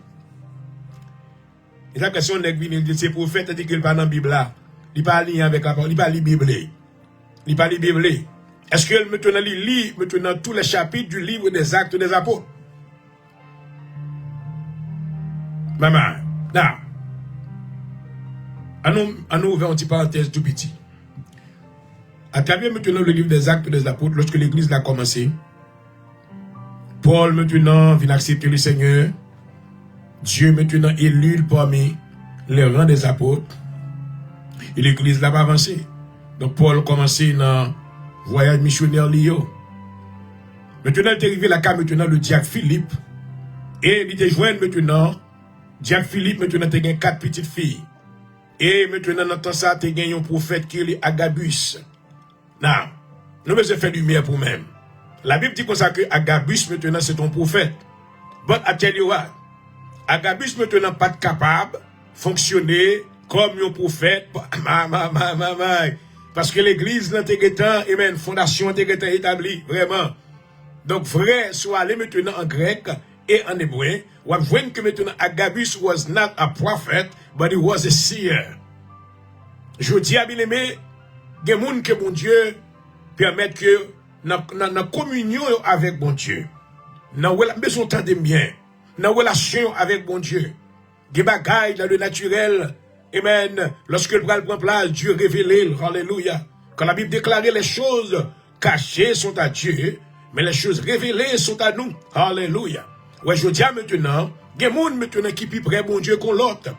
Et la question n'est que ces prophètes dit qu'il parle dans la Bible là. Il parle avec la parole, il parle la Bible. Il parle la Bible. Est-ce qu'elle maintenant lit maintenant tous les chapitres du livre des Actes des Apôtres? Maman, là. À nous ouvrir une petite parenthèse tout petit. À travers maintenant le livre des Actes des Apôtres, lorsque l'Église a commencé, Paul maintenant vient accepter le Seigneur. Dieu maintenant élu parmi les rangs des apôtres. Et l'Église n'a pas avancé. Donc Paul a commencé dans le voyage missionnaire Lio. Maintenant il est arrivé là maintenant le diacre Philippe. Et il était joint maintenant. Diacre Philippe maintenant il a 4 petites filles. Et maintenant dans temps ça il y a un prophète qui est Agabus. Non, nous devons faire lumière pour nous-mêmes. La Bible dit comme ça que Agabus maintenant c'est ton prophète. But I tell you what, Agabus maintenant pas capable de fonctionner comme un prophète. Parce que l'église n'a pas une fondation établie, vraiment. Donc vrai, soit aller maintenant en grec et en hébreu, ou à voir que maintenant Agabus was not a prophet, but he was a seer. Je dis à bien aimé, il y a des gens que bon Dieu permet que dans communion avec bon Dieu, dans besoin de bien, dans relation avec bon Dieu, des bagailles dans le naturel, amen, lorsque le bras prend place, Dieu révélé, alléluia. Quand la Bible déclare les choses cachées sont à Dieu, mais les choses révélées sont à nous, alléluia. Ouais, je dis maintenant, il y a des gens maintenant qui plus près bon Dieu qu'on l'autre.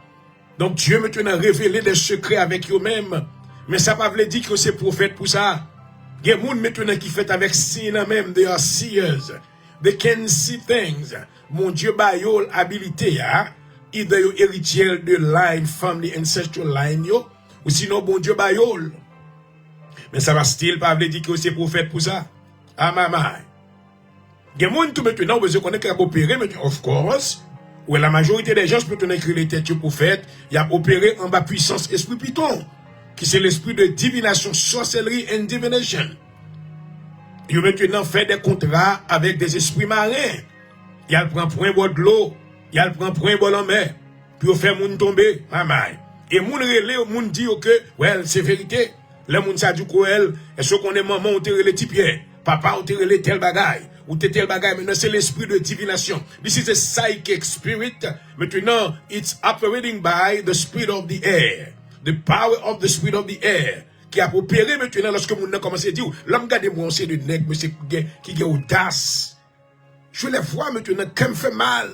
Donc Dieu maintenant révélé des secrets avec eux-mêmes, mais ça ne veut pas dire que c'est prophète pour ça. Il y a des gens maintenant qui fait avec signe même, they are seers. They can see things. Mon Dieu bayol habilité, either yo héritier de line, family, ancestral line, yo, ou sinon bon Dieu bayol. Mais ça va style pas dire que c'est prophète pour ça. Ah, maman. Il y a des gens tout maintenant, vous connaissez qu'il a opéré, mais of course, où la majorité des gens peut écrire les têtes prophètes, il a opéré en bas puissance esprit Python, qui c'est l'esprit de divination, sorcellerie and divination. Il a maintenant fait des contrats avec des esprits marins. Il a prend point bois de l'eau, il a prend point bois en mer, puis il fait moun tomber, maman. Et moun relé, moun dit que, well, c'est vérité. Le moun sa du koel, est-ce qu'on est maman ou te relé tipierre, papa ou te relé tel bagaille, ou te tel bagaille, maintenant c'est l'esprit de divination. This is a psychic spirit. Maintenant, it's operating by the spirit of the air. The power of the spirit of the air. Qui a opéré maintenant lorsque moun a commencé à dire, l'homme garde moi c'est de nègre, mais c'est qui a audace. Je les vois maintenant, quand me fait mal.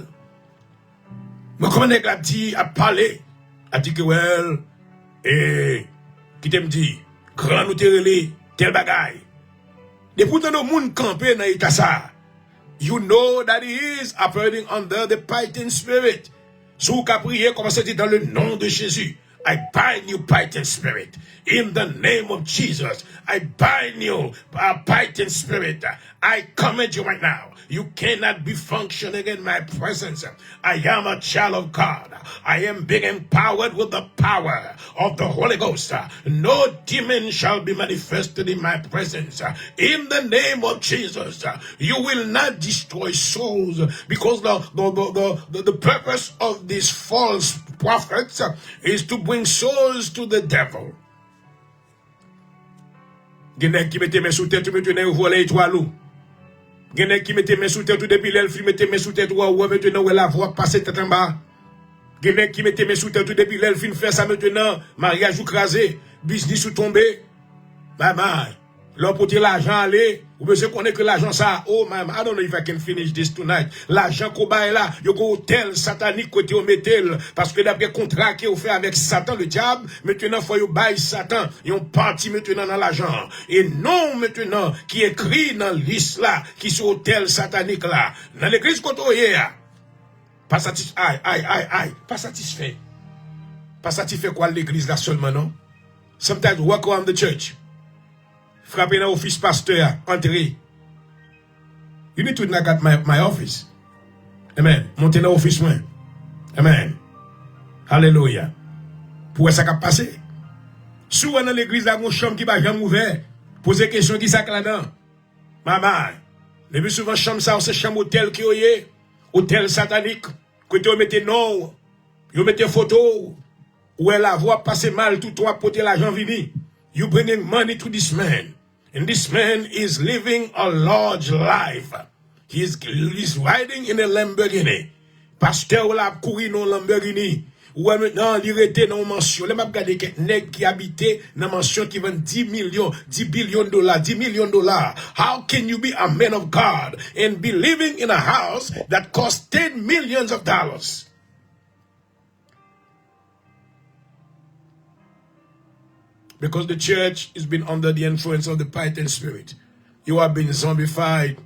Mais comment nègre a dit, a parlé, a dit que, well, et, qui t'aime dit, grand ou terrelé, tel bagaille. Et pourtant, le monde campé dans l'état ça. You know that he is operating under the Python spirit. Si vous priez, commencez à dire dans le nom de Jésus. I bind you, Python spirit. In the name of Jesus, I bind you, Python spirit. I command you right now. You cannot be functioning in my presence. I am a child of God. I am being empowered with the power of the Holy Ghost. No demon shall be manifested in my presence. In the name of Jesus, you will not destroy souls, because the purpose of these false prophets is to bring souls to the devil. Genek qui mette mes sous tête, tu me tenais au volet étoile. Genek qui mette mes sous tête, tout depuis l'elfe, mette mes sous tête, ou maintenant, où la voix passe tête en bas. Genek qui mette mes sous tête, tout depuis l'elfe, fait ça maintenant, mariage ou crasé, business ou tombé. Maman, l'on peut l'argent aller, ou besoin qu'on ait que l'argent ça, oh maman, I don't know if I can finish this tonight. L'argent qu'on baille là, il y a un hôtel satanique côté au métal, parce que d'après contrat qui est fait avec Satan, le diable, maintenant, il faut y bailler Satan, ils ont parti maintenant dans l'argent. Et non maintenant, qui écrit dans liste là, qui sont hôtel satanique là, dans l'église côté pas satisfait, pas satisfait. Pas satisfait quoi l'église là seulement, non? Sometimes walk around the church. Frappez dans l'office pasteur, entrez. You need to knock at my office. Amen. Montez dans l'office, moi. Amen. Alléluia. Pour ça qui passé. Souvent dans l'église, là, mon chambre qui va jamais ouvert. Posez question qui ça là-dedans. Maman. Le plus souvent, chambre ça, c'est chambre hôtel qui est. Hôtel satanique. Que tu mettez nom. Vous mettez photo. Où la voix passe mal, tout toi porter l'argent vini. You bringing money to this man. And this man is living a large life. He's riding in a Lamborghini. Pasteur la courir dans Lamborghini. Ou maintenant, il était dans une mansion. Les m'a regardé quelques nègres qui habitaient dans une mansion qui vendent 10 millions, 10 billions de dollars, 10 millions de dollars. How can you be a man of God and be living in a house that costs 10 millions of dollars? Because the church has been under the influence of the Python spirit. You have been zombified.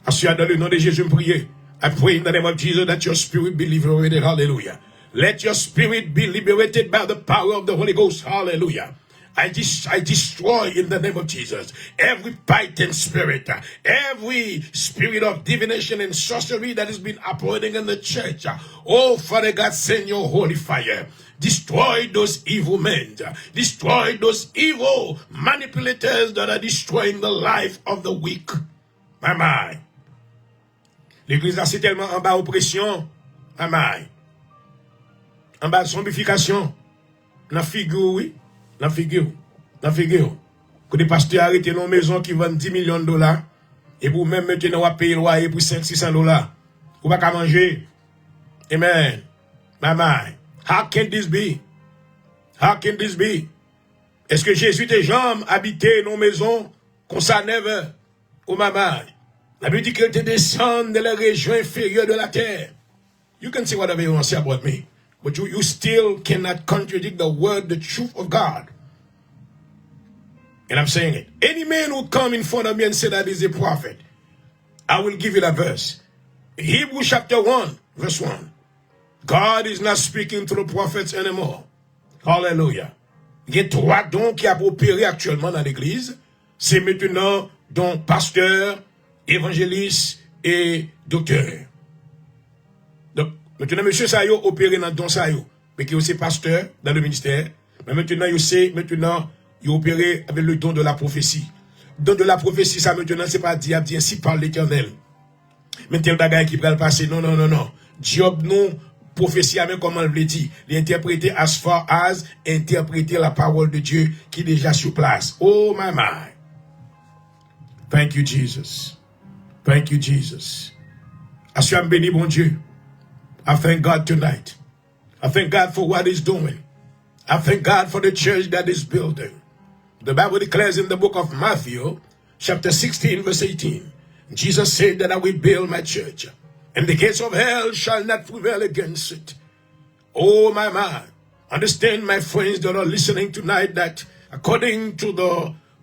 As you are dans le nom de Jésus, priez. I pray in the name of Jesus that your spirit be liberated. Hallelujah. Let your spirit be liberated by the power of the Holy Ghost. Hallelujah. I destroy in the name of Jesus every Python spirit, every spirit of divination and sorcery that has been operating in the church. Oh, Father God, send your holy fire. Destroy those evil men. Destroy those evil manipulators that are destroying the life of the weak. My. L'église c'est tellement en bas oppression. My. En bas zombification. La figure, oui. La figure. Que des pasteurs arrêtent dans une maison qui vendent 10 millions de dollars. Et pour même maintenant, on va payer le loyer pour 500-600 dollars. Vous ne pouvez pas manger. Amen. My. How can this be? How can this be? Est-ce que Jésus était jamais habité dans une maison comme ça, never? Oh, maman. La Bible dit qu'il était descendu de la région inférieure de la terre. You can say whatever you want to say about me. But you still cannot contradict the word, the truth of God. And I'm saying it. Any man who come in front of me and say that is a prophet, I will give you that verse. Hebrews chapter 1, verse 1. God is not speaking to the prophets anymore. Hallelujah. Il y a trois dons qui a opéré actuellement dans l'église. C'est maintenant dons pasteur, évangéliste et docteur. Donc, maintenant, monsieur Sayo opéré dans don Sayo. Mais qui est aussi pasteur dans le ministère. Mais maintenant, il opéré avec le don de la prophétie. Le don de la prophétie, ça maintenant, c'est pas diable, dit ainsi par l'Éternel. Mais tel bagaille qui va le passer. Non. Job, non. Prophétie, mais comme on le dit, l'interpréter as far as interpréter la parole de Dieu qui est déjà sur place. Oh, my. Thank you, Jesus. Thank you, Jesus. I suis béni, bon Dieu. I thank God tonight. I thank God for what He's doing. I thank God for the church that is building. The Bible declares in the book of Matthew, chapter 16, verse 18, Jesus said that I will build my church, and the gates of hell shall not prevail against it. Oh, my. Understand, my friends that are listening tonight, that according to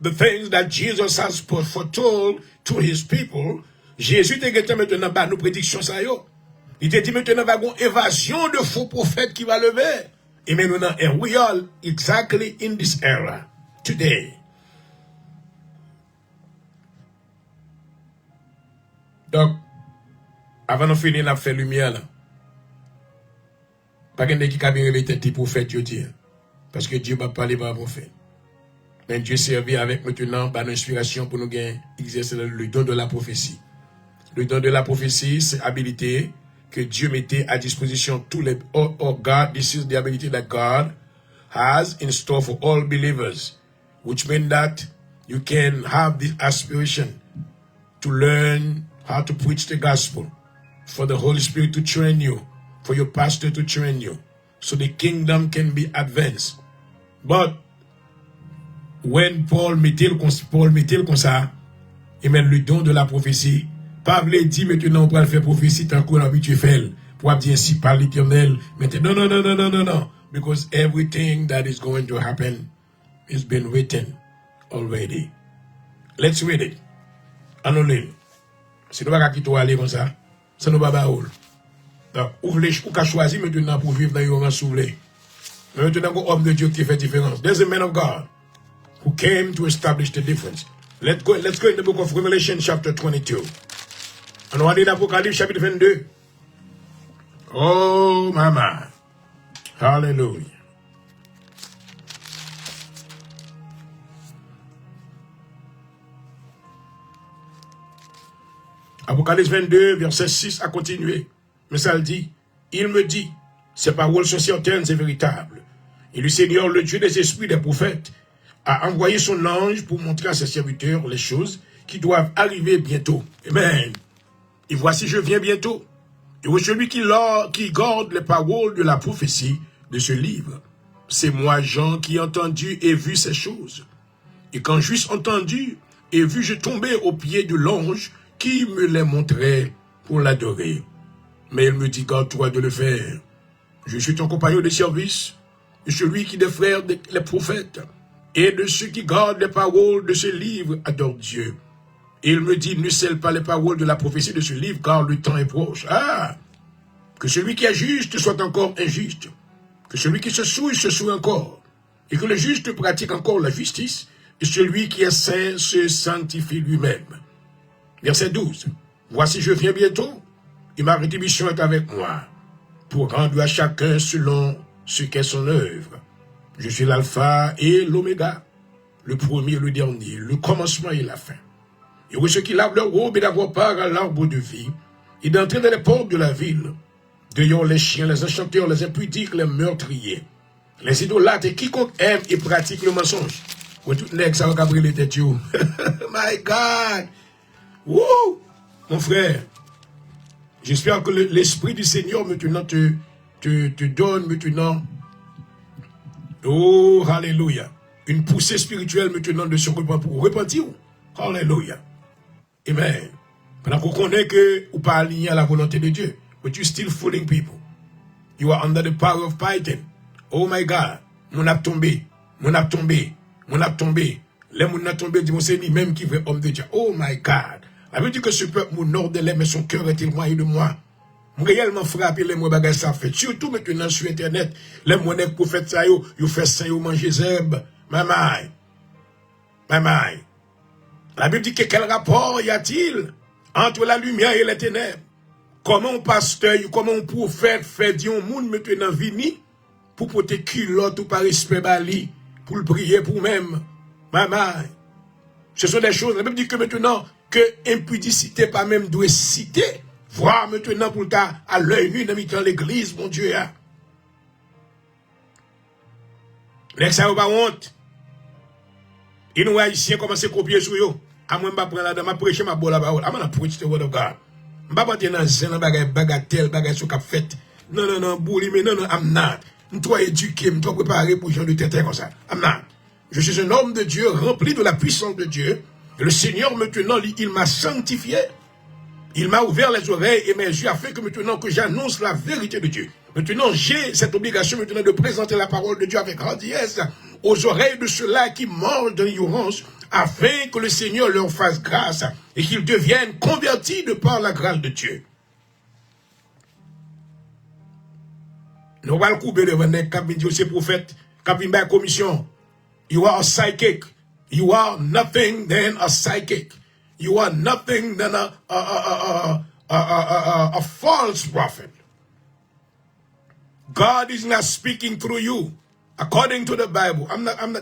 the things that Jesus has foretold to His people, Jésus te gete maintenant ba nous prédictions ça yo. Il te dit maintenant va une évasion de faux prophètes qui va lever. Et maintenant, and we are exactly in this era today. Donc, avant de finir, on a fait lumière là. Pas qu'il y ait qui a bien réveillé tête prophète, je dis. Parce que Dieu va parler par un prophète. Mais Dieu servit avec maintenant par l'inspiration pour nous gagner, exercer le don de la prophétie. Le don de la prophétie, c'est habilité que Dieu mettait à disposition tous les. Oh God, this is the ability that God has in store for all believers, which means that you can have this aspiration to learn how to preach the gospel, for the Holy Spirit to train you, for your pastor to train you, so the kingdom can be advanced. But when Paul mettait comme ça, il met le don de la prophétie. Pavle dit maintenant on peut faire prophétie tant qu'on a habitué faire. Pour dire ainsi par l'Éternel. Maintenant non. Because everything that is going to happen has been written already. Let's read it. Annulé. Si nous ne pouvons pas quitter aller comme ça, ça nous va pas où. Donc, ou qu'à choisir maintenant pour vivre dans le monde soulevé. Maintenant, un homme de Dieu qui fait différence. There's a man of God who came to establish the difference. Let's go in the book of Revelation chapter 22. On va lire l'Apocalypse chapitre 22. Oh, maman. Hallelujah. Apocalypse 22, verset 6 a continué. Mais ça le dit, il me dit, ces paroles sont certaines et véritables. Et le Seigneur, le Dieu des esprits des prophètes, a envoyé son ange pour montrer à ses serviteurs les choses qui doivent arriver bientôt. Amen. Et voici, je viens bientôt. Et où celui qui garde les paroles de la prophétie de ce livre. C'est moi, Jean, qui ai entendu et vu ces choses. Et quand j'eusse entendu et vu, je tombais aux pieds de l'ange qui me les montrait pour l'adorer. Mais il me dit, garde-toi de le faire. Je suis ton compagnon de service, et celui qui des frères les prophètes, et de ceux qui gardent les paroles de ce livre adore Dieu. Et il me dit, ne scelle pas les paroles de la prophétie de ce livre, car le temps est proche. Ah! Que celui qui est juste soit encore injuste. Que celui qui se souille encore. Et que le juste pratique encore la justice. Et celui qui est saint se sanctifie lui-même. Verset 12. Voici, je viens bientôt, et ma rétribution est avec moi, pour rendre à chacun selon ce qu'est son œuvre. Je suis l'alpha et l'oméga, le premier et le dernier, le commencement et la fin. Et où ceux qui lavent leur robe et d'avoir part à l'arbre de vie, et d'entrer dans les portes de la ville, dehors les chiens, les enchanteurs, les impudiques, les meurtriers, les idolâtres et quiconque aime et pratique le mensonge. Ou tout nègre, ça va cabrer les têtes. My God! Wouh! Mon frère, j'espère que l'Esprit du Seigneur maintenant te donne maintenant, oh, alléluia, une poussée spirituelle maintenant de se repentir pour repentir. Alléluia. Amen. Pendant qu'on connaît que vous pas aligné à la volonté de Dieu, but you still fooling people. You are under the power of Python. Oh my God. Mon a tombé. Mon a tombé. Mon a tombé. Les mon a tombé, dit mon Seigneur, même qui veut homme de Dieu. Oh my God. Ça veut dire que ce peuple mon nord de l'air, mais son cœur est éloigné de moi. Moi réellement frappé les mots bagages ça fait. Surtout maintenant sur internet, les monnaies pour faire ça yo fait ça yo manger zeb. Mamai. Mamai. La Bible dit que quel rapport y a-t-il entre la lumière et les ténèbres? Comment un pasteur, comment un prophète fait dire au monde maintenant vini pour porter culotte ou par respect bali, pour le prier pour même. Mamai. Ce sont des choses, la Bible dit que maintenant, que impudicité pas même doit citer, voir maintenant pour ta à l'œil nu dans l'église, mon Dieu. Mais ça n'a pas honte. Et nous, haïtiens, commencent à copier sur eux. À moi, je vais prendre la dame, je vais prêcher ma bola parole. Je vais prêcher the word of God. Je ne vais pas dans un bagatelle, bagatelle sur cap fait. Non, non, non, bouli, mais non, non, I'm not. Je dois éduquer, je dois préparer pour gens de tête comme ça. I'm not. Je suis un homme de Dieu, rempli de la puissance de Dieu. Et le Seigneur, maintenant, il m'a sanctifié. Il m'a ouvert les oreilles et mes yeux afin que maintenant que j'annonce la vérité de Dieu. Maintenant, j'ai cette obligation maintenant de présenter la parole de Dieu avec hardiesse aux oreilles de ceux-là qui mordent de l'ignorance, afin que le Seigneur leur fasse grâce et qu'ils deviennent convertis de par la grâce de Dieu. Nous allons couper devant les cabines ces prophètes, cabines de commission. You are a psychic. You are nothing than a psychic. You are nothing than a false prophet. God is not speaking through you, according to the Bible.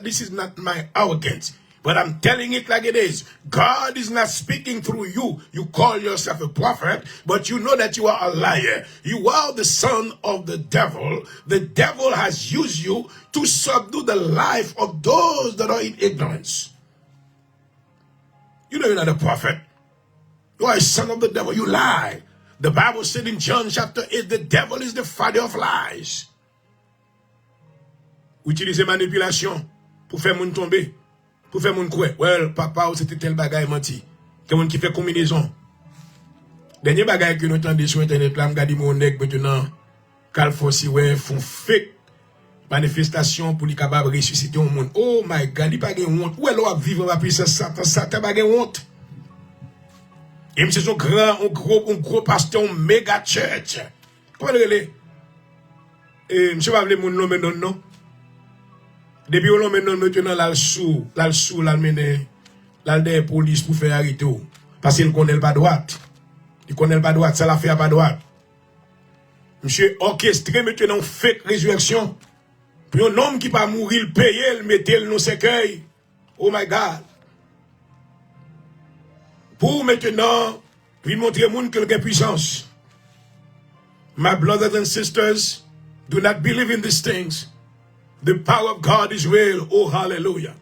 This is not my arrogance, but I'm telling it like it is. God is not speaking through you. You call yourself a prophet, but you know that you are a liar. You are the son of the devil. The devil has used you to subdue the life of those that are in ignorance. You know you're not a prophet. You are a son of the devil. You lie. The Bible said in John chapter 8, the devil is the father of lies. Utiliser manipulation pour faire moun tomber, pour faire moun croire. Well, papa, c'était tel bagay menti. Que moun qui fait combinaison. Dernier bagay que nous entendons sur internet, là, m'gadi mon nèg maintenant, Calfossi, ouais, font fake manifestation pour les capables de ressusciter au monde. Oh my God, il n'y a pas de honte. Où est-ce qu'on va vivre la puissance Satan? Satan n'a pas de honte. Et c'est un gros pasteur, un méga church. Comment le et monsieur va mon nom maintenant non. Depuis on l'homme maintenant maintenant là le sous, là mené là, des police pour faire arrêter. Parce qu'il connaît pas droite. Il connaît pas droite, ça l'a fait pas droite. Monsieur orchestré maintenant fake résurrection. Puis un homme qui va mourir, le payer, le mettre dans cercueil. Oh my God. Pour maintenant, lui montrer au monde quelque puissance. My brothers and sisters, do not believe in these things. The power of God is real. Oh, hallelujah.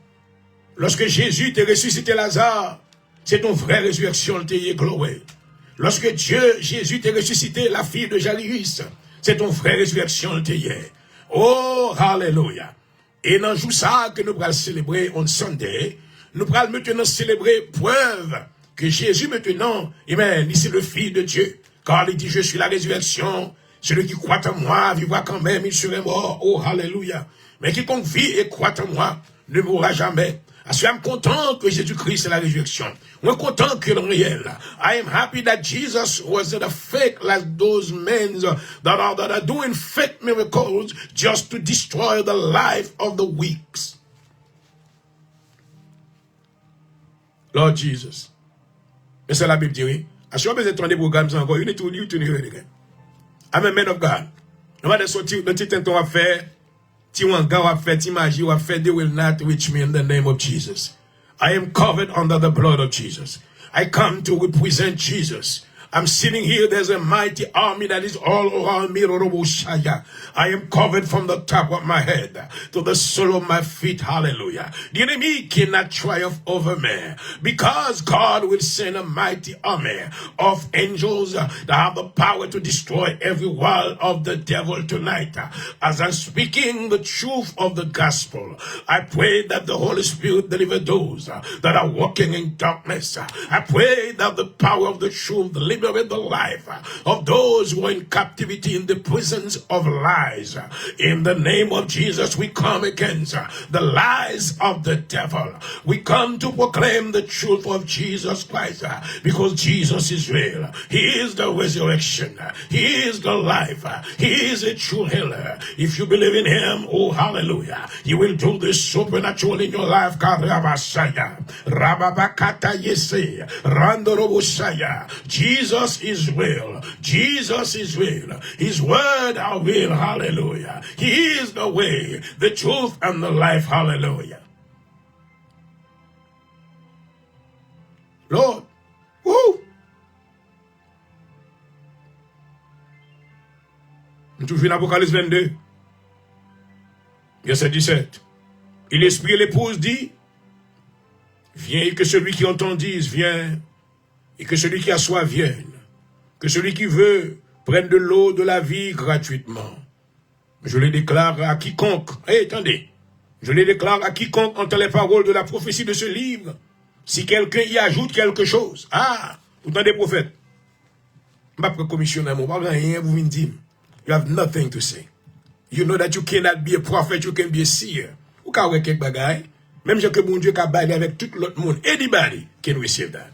Lorsque Jésus t'a ressuscité Lazare, c'est ton frère résurrection qui est glorieux. Lorsque Jésus t'a ressuscité la fille de Jairus, c'est ton frère résurrection qui est. Oh, hallelujah. Et dans le jour ça que nous allons célébrer on Sunday, nous allons maintenant célébrer preuve que Jésus maintenant, amen, il c'est le Fils de Dieu. Car il dit, je suis la résurrection. Celui qui croit en moi vivra quand même, il serait mort. Oh, hallelujah. Mais quiconque vit et croit en moi ne mourra jamais. Je suis content que Jésus-Christ est la résurrection. Je suis content que le réel. I am happy that Jesus was not a fake like those men that are doing fake miracles just to destroy the life of the weak. Lord Jesus. Mais c'est la Bible dit, oui. I should always attend the programs encore. You need to hear it again. I'm a man of God. No matter what you think to faire, ti wanga wa faire, ti magie wa faire, they will not reach me in the name of Jesus. I am covered under the blood of Jesus. I come to represent Jesus. I'm sitting here, there's a mighty army that is all around me. I am covered from the top of my head to the sole of my feet. Hallelujah. The enemy cannot triumph over me because God will send a mighty army of angels that have the power to destroy every wall of the devil tonight. As I'm speaking the truth of the gospel, I pray that the Holy Spirit deliver those that are walking in darkness. I pray that the power of the truth liberate the life of those who are in captivity in the prisons of lies. In the name of Jesus, we come against the lies of the devil. We come to proclaim the truth of Jesus Christ because Jesus is real. He is the resurrection. He is the life. He is a true healer. If you believe in him, oh hallelujah, he will do this supernatural in your life. Jesus is real. Jesus is real. His word are real. Hallelujah. He is the way, the truth, and the life. Hallelujah. Lord. Woo. Nous touchons l'Apocalypse 22. Verset 17. Et l'Esprit et l'épouse dit, viens et que celui qui entend dise, viens. Et que celui qui a soif vienne. Que celui qui veut prenne de l'eau de la vie gratuitement. Je le déclare à quiconque. Attendez. Je le déclare à quiconque entend les paroles de la prophétie de ce livre. Si quelqu'un y ajoute quelque chose. Ah, vous entendez prophète. Je ne vais pas commissionner mon rien, vous me dites. You have nothing to say. You know that you cannot be a prophet, you can be a seer. Ou ka wè kek bagay. Même que mon Dieu ka bailler avec tout l'autre monde. Anybody can receive that.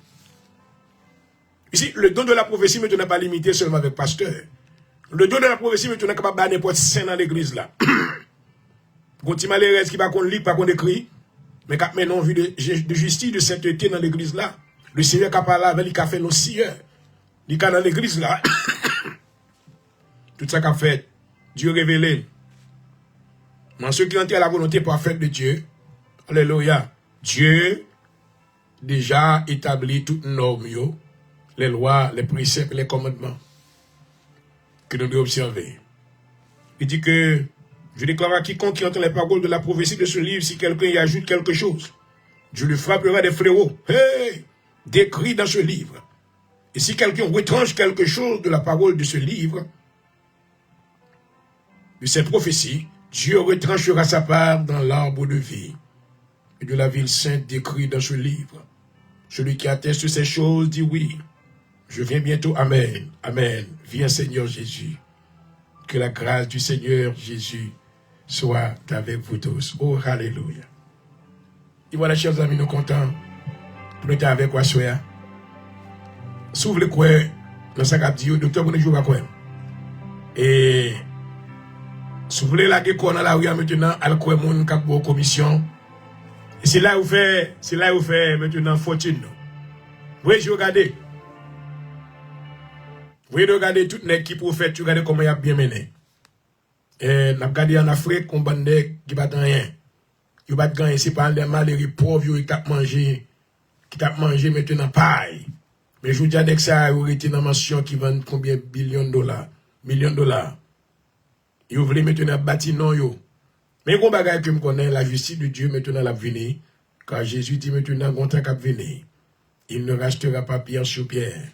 Ici, le don de la prophétie ne n'est pas limité seulement avec pasteur. Le don de la prophétie n'est pas capable de n'importe saint dans l'église là. Quand il malheureux qui va qu'on lit, pas qu'on écrit, mais quand maintenant vu de justice, de sainteté dans l'église là, le Seigneur qui a parlé avec lui, qui a fait nos seigneurs, il dans l'église là, tout ça qu'a fait, Dieu révélé. Mais ceux qui ont été à la volonté parfaite de Dieu, alléluia, Dieu déjà établi toutes normes, les lois, les préceptes, les commandements que nous devons observer. Il dit que je déclare à quiconque qui entend les paroles de la prophétie de ce livre, si quelqu'un y ajoute quelque chose, je lui frapperai des fléaux, décrits dans ce livre. Et si quelqu'un retranche quelque chose de la parole de ce livre, de cette prophétie, Dieu retranchera sa part dans l'arbre de vie et de la ville sainte décrite dans ce livre. Celui qui atteste ces choses dit oui. Je viens bientôt. Amen. Amen. Viens Seigneur Jésus. Que la grâce du Seigneur Jésus soit avec vous tous. Oh, alléluia. Et voilà, chers amis, nous contents pour être avec vous. S'ouvre le coin dans sa captive, docteur, vous ne jouez pas quoi. Et si vous voulez la guérir dans la rue maintenant, à la commission. C'est là où fait maintenant fortune. Oui, je regarde. Vous regardez tout les qui prophète, tu regardez comment il a bien mené. Et n'a regardé en Afrique, on bande qui bat rien. Qui bat gagner, c'est pas les malheureux pauvres qui tapent manger maintenant paille. Mais je vous dis que ça a été une mention qui vend combien millions de dollars. Ils voulaient maintenant bâtir non yo. Mais qu'on bagaille que me connaît, la justice de Dieu maintenant la venir. Car Jésus dit maintenant qu'on t'a venir. Il ne restera pas pierre sur pierre.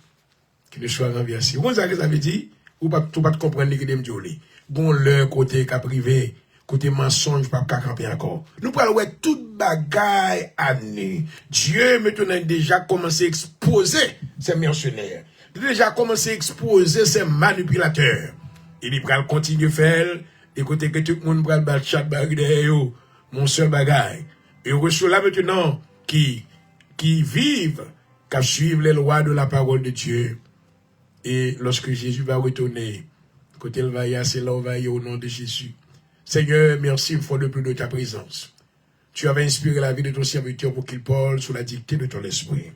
Qui ne soit renversé. Vous savez ce que ça veut dire? Ou pas tout pas comprendre les que me bon leur côté cap privé, côté mensonge pas camper encore. Nous parlons ouais toute bagaille à nu. Dieu maintenant déjà commencé à exposer ses mercenaires. Il a déjà commencé à exposer ses manipulateurs. Il va continuer à faire écoutez que tout le monde va le chat derrière mon seul bagaille. Et reçoit là maintenant qui vivent, qui suivent les lois de la parole de Dieu. Et lorsque Jésus va retourner, quand il va y aller, c'est là où va y aller au nom de Jésus. Seigneur, merci une fois de plus de ta présence. Tu avais inspiré la vie de ton serviteur pour qu'il parle sous la dictée de ton esprit.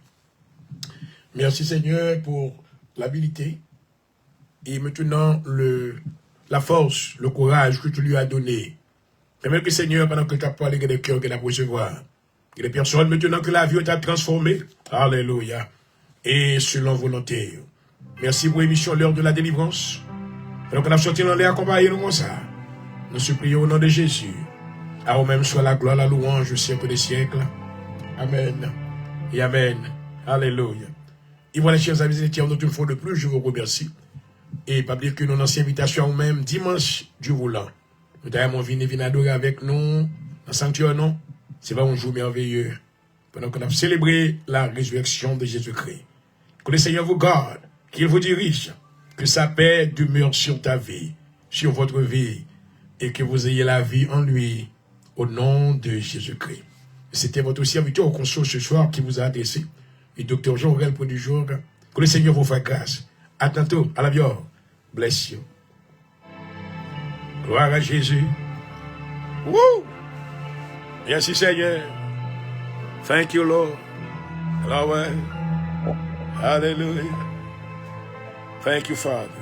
Merci Seigneur pour l'habilité et maintenant la force, le courage que tu lui as donné. Permets que Seigneur, pendant que tu as parlé, que des cœurs qu'il a recevoir, que des personnes maintenant que la vie t'a transformé, alléluia, et selon volonté. Merci pour l'émission L'heure de la délivrance. Alors qu'on a sorti dans les accompagner nous comme ça. Nous supplions au nom de Jésus. À vous-même soit la gloire, la louange au siècle des siècles. Amen. Et Amen. Alléluia. Et voilà, chers amis et chers, une fois de plus, je vous remercie. Et pas dire que nous avons invitation à vous-même dimanche du voulant. Nous avons venir adorer avec nous dans le sanctuaire, non? C'est vraiment un jour merveilleux. Pendant qu'on a célébré la résurrection de Jésus-Christ. Que le Seigneur vous garde, qu'il vous dirige, que sa paix demeure sur ta vie, sur votre vie, et que vous ayez la vie en lui, au nom de Jésus-Christ. C'était votre serviteur au console ce soir qui vous a adressé, le docteur Jean-Aurel pour du jour. Que le Seigneur vous fasse grâce. À tantôt, à la bière. Bless you. Gloire à Jésus. Woo! Merci Seigneur. Thank you, Lord. Hallelujah. Thank you, Father.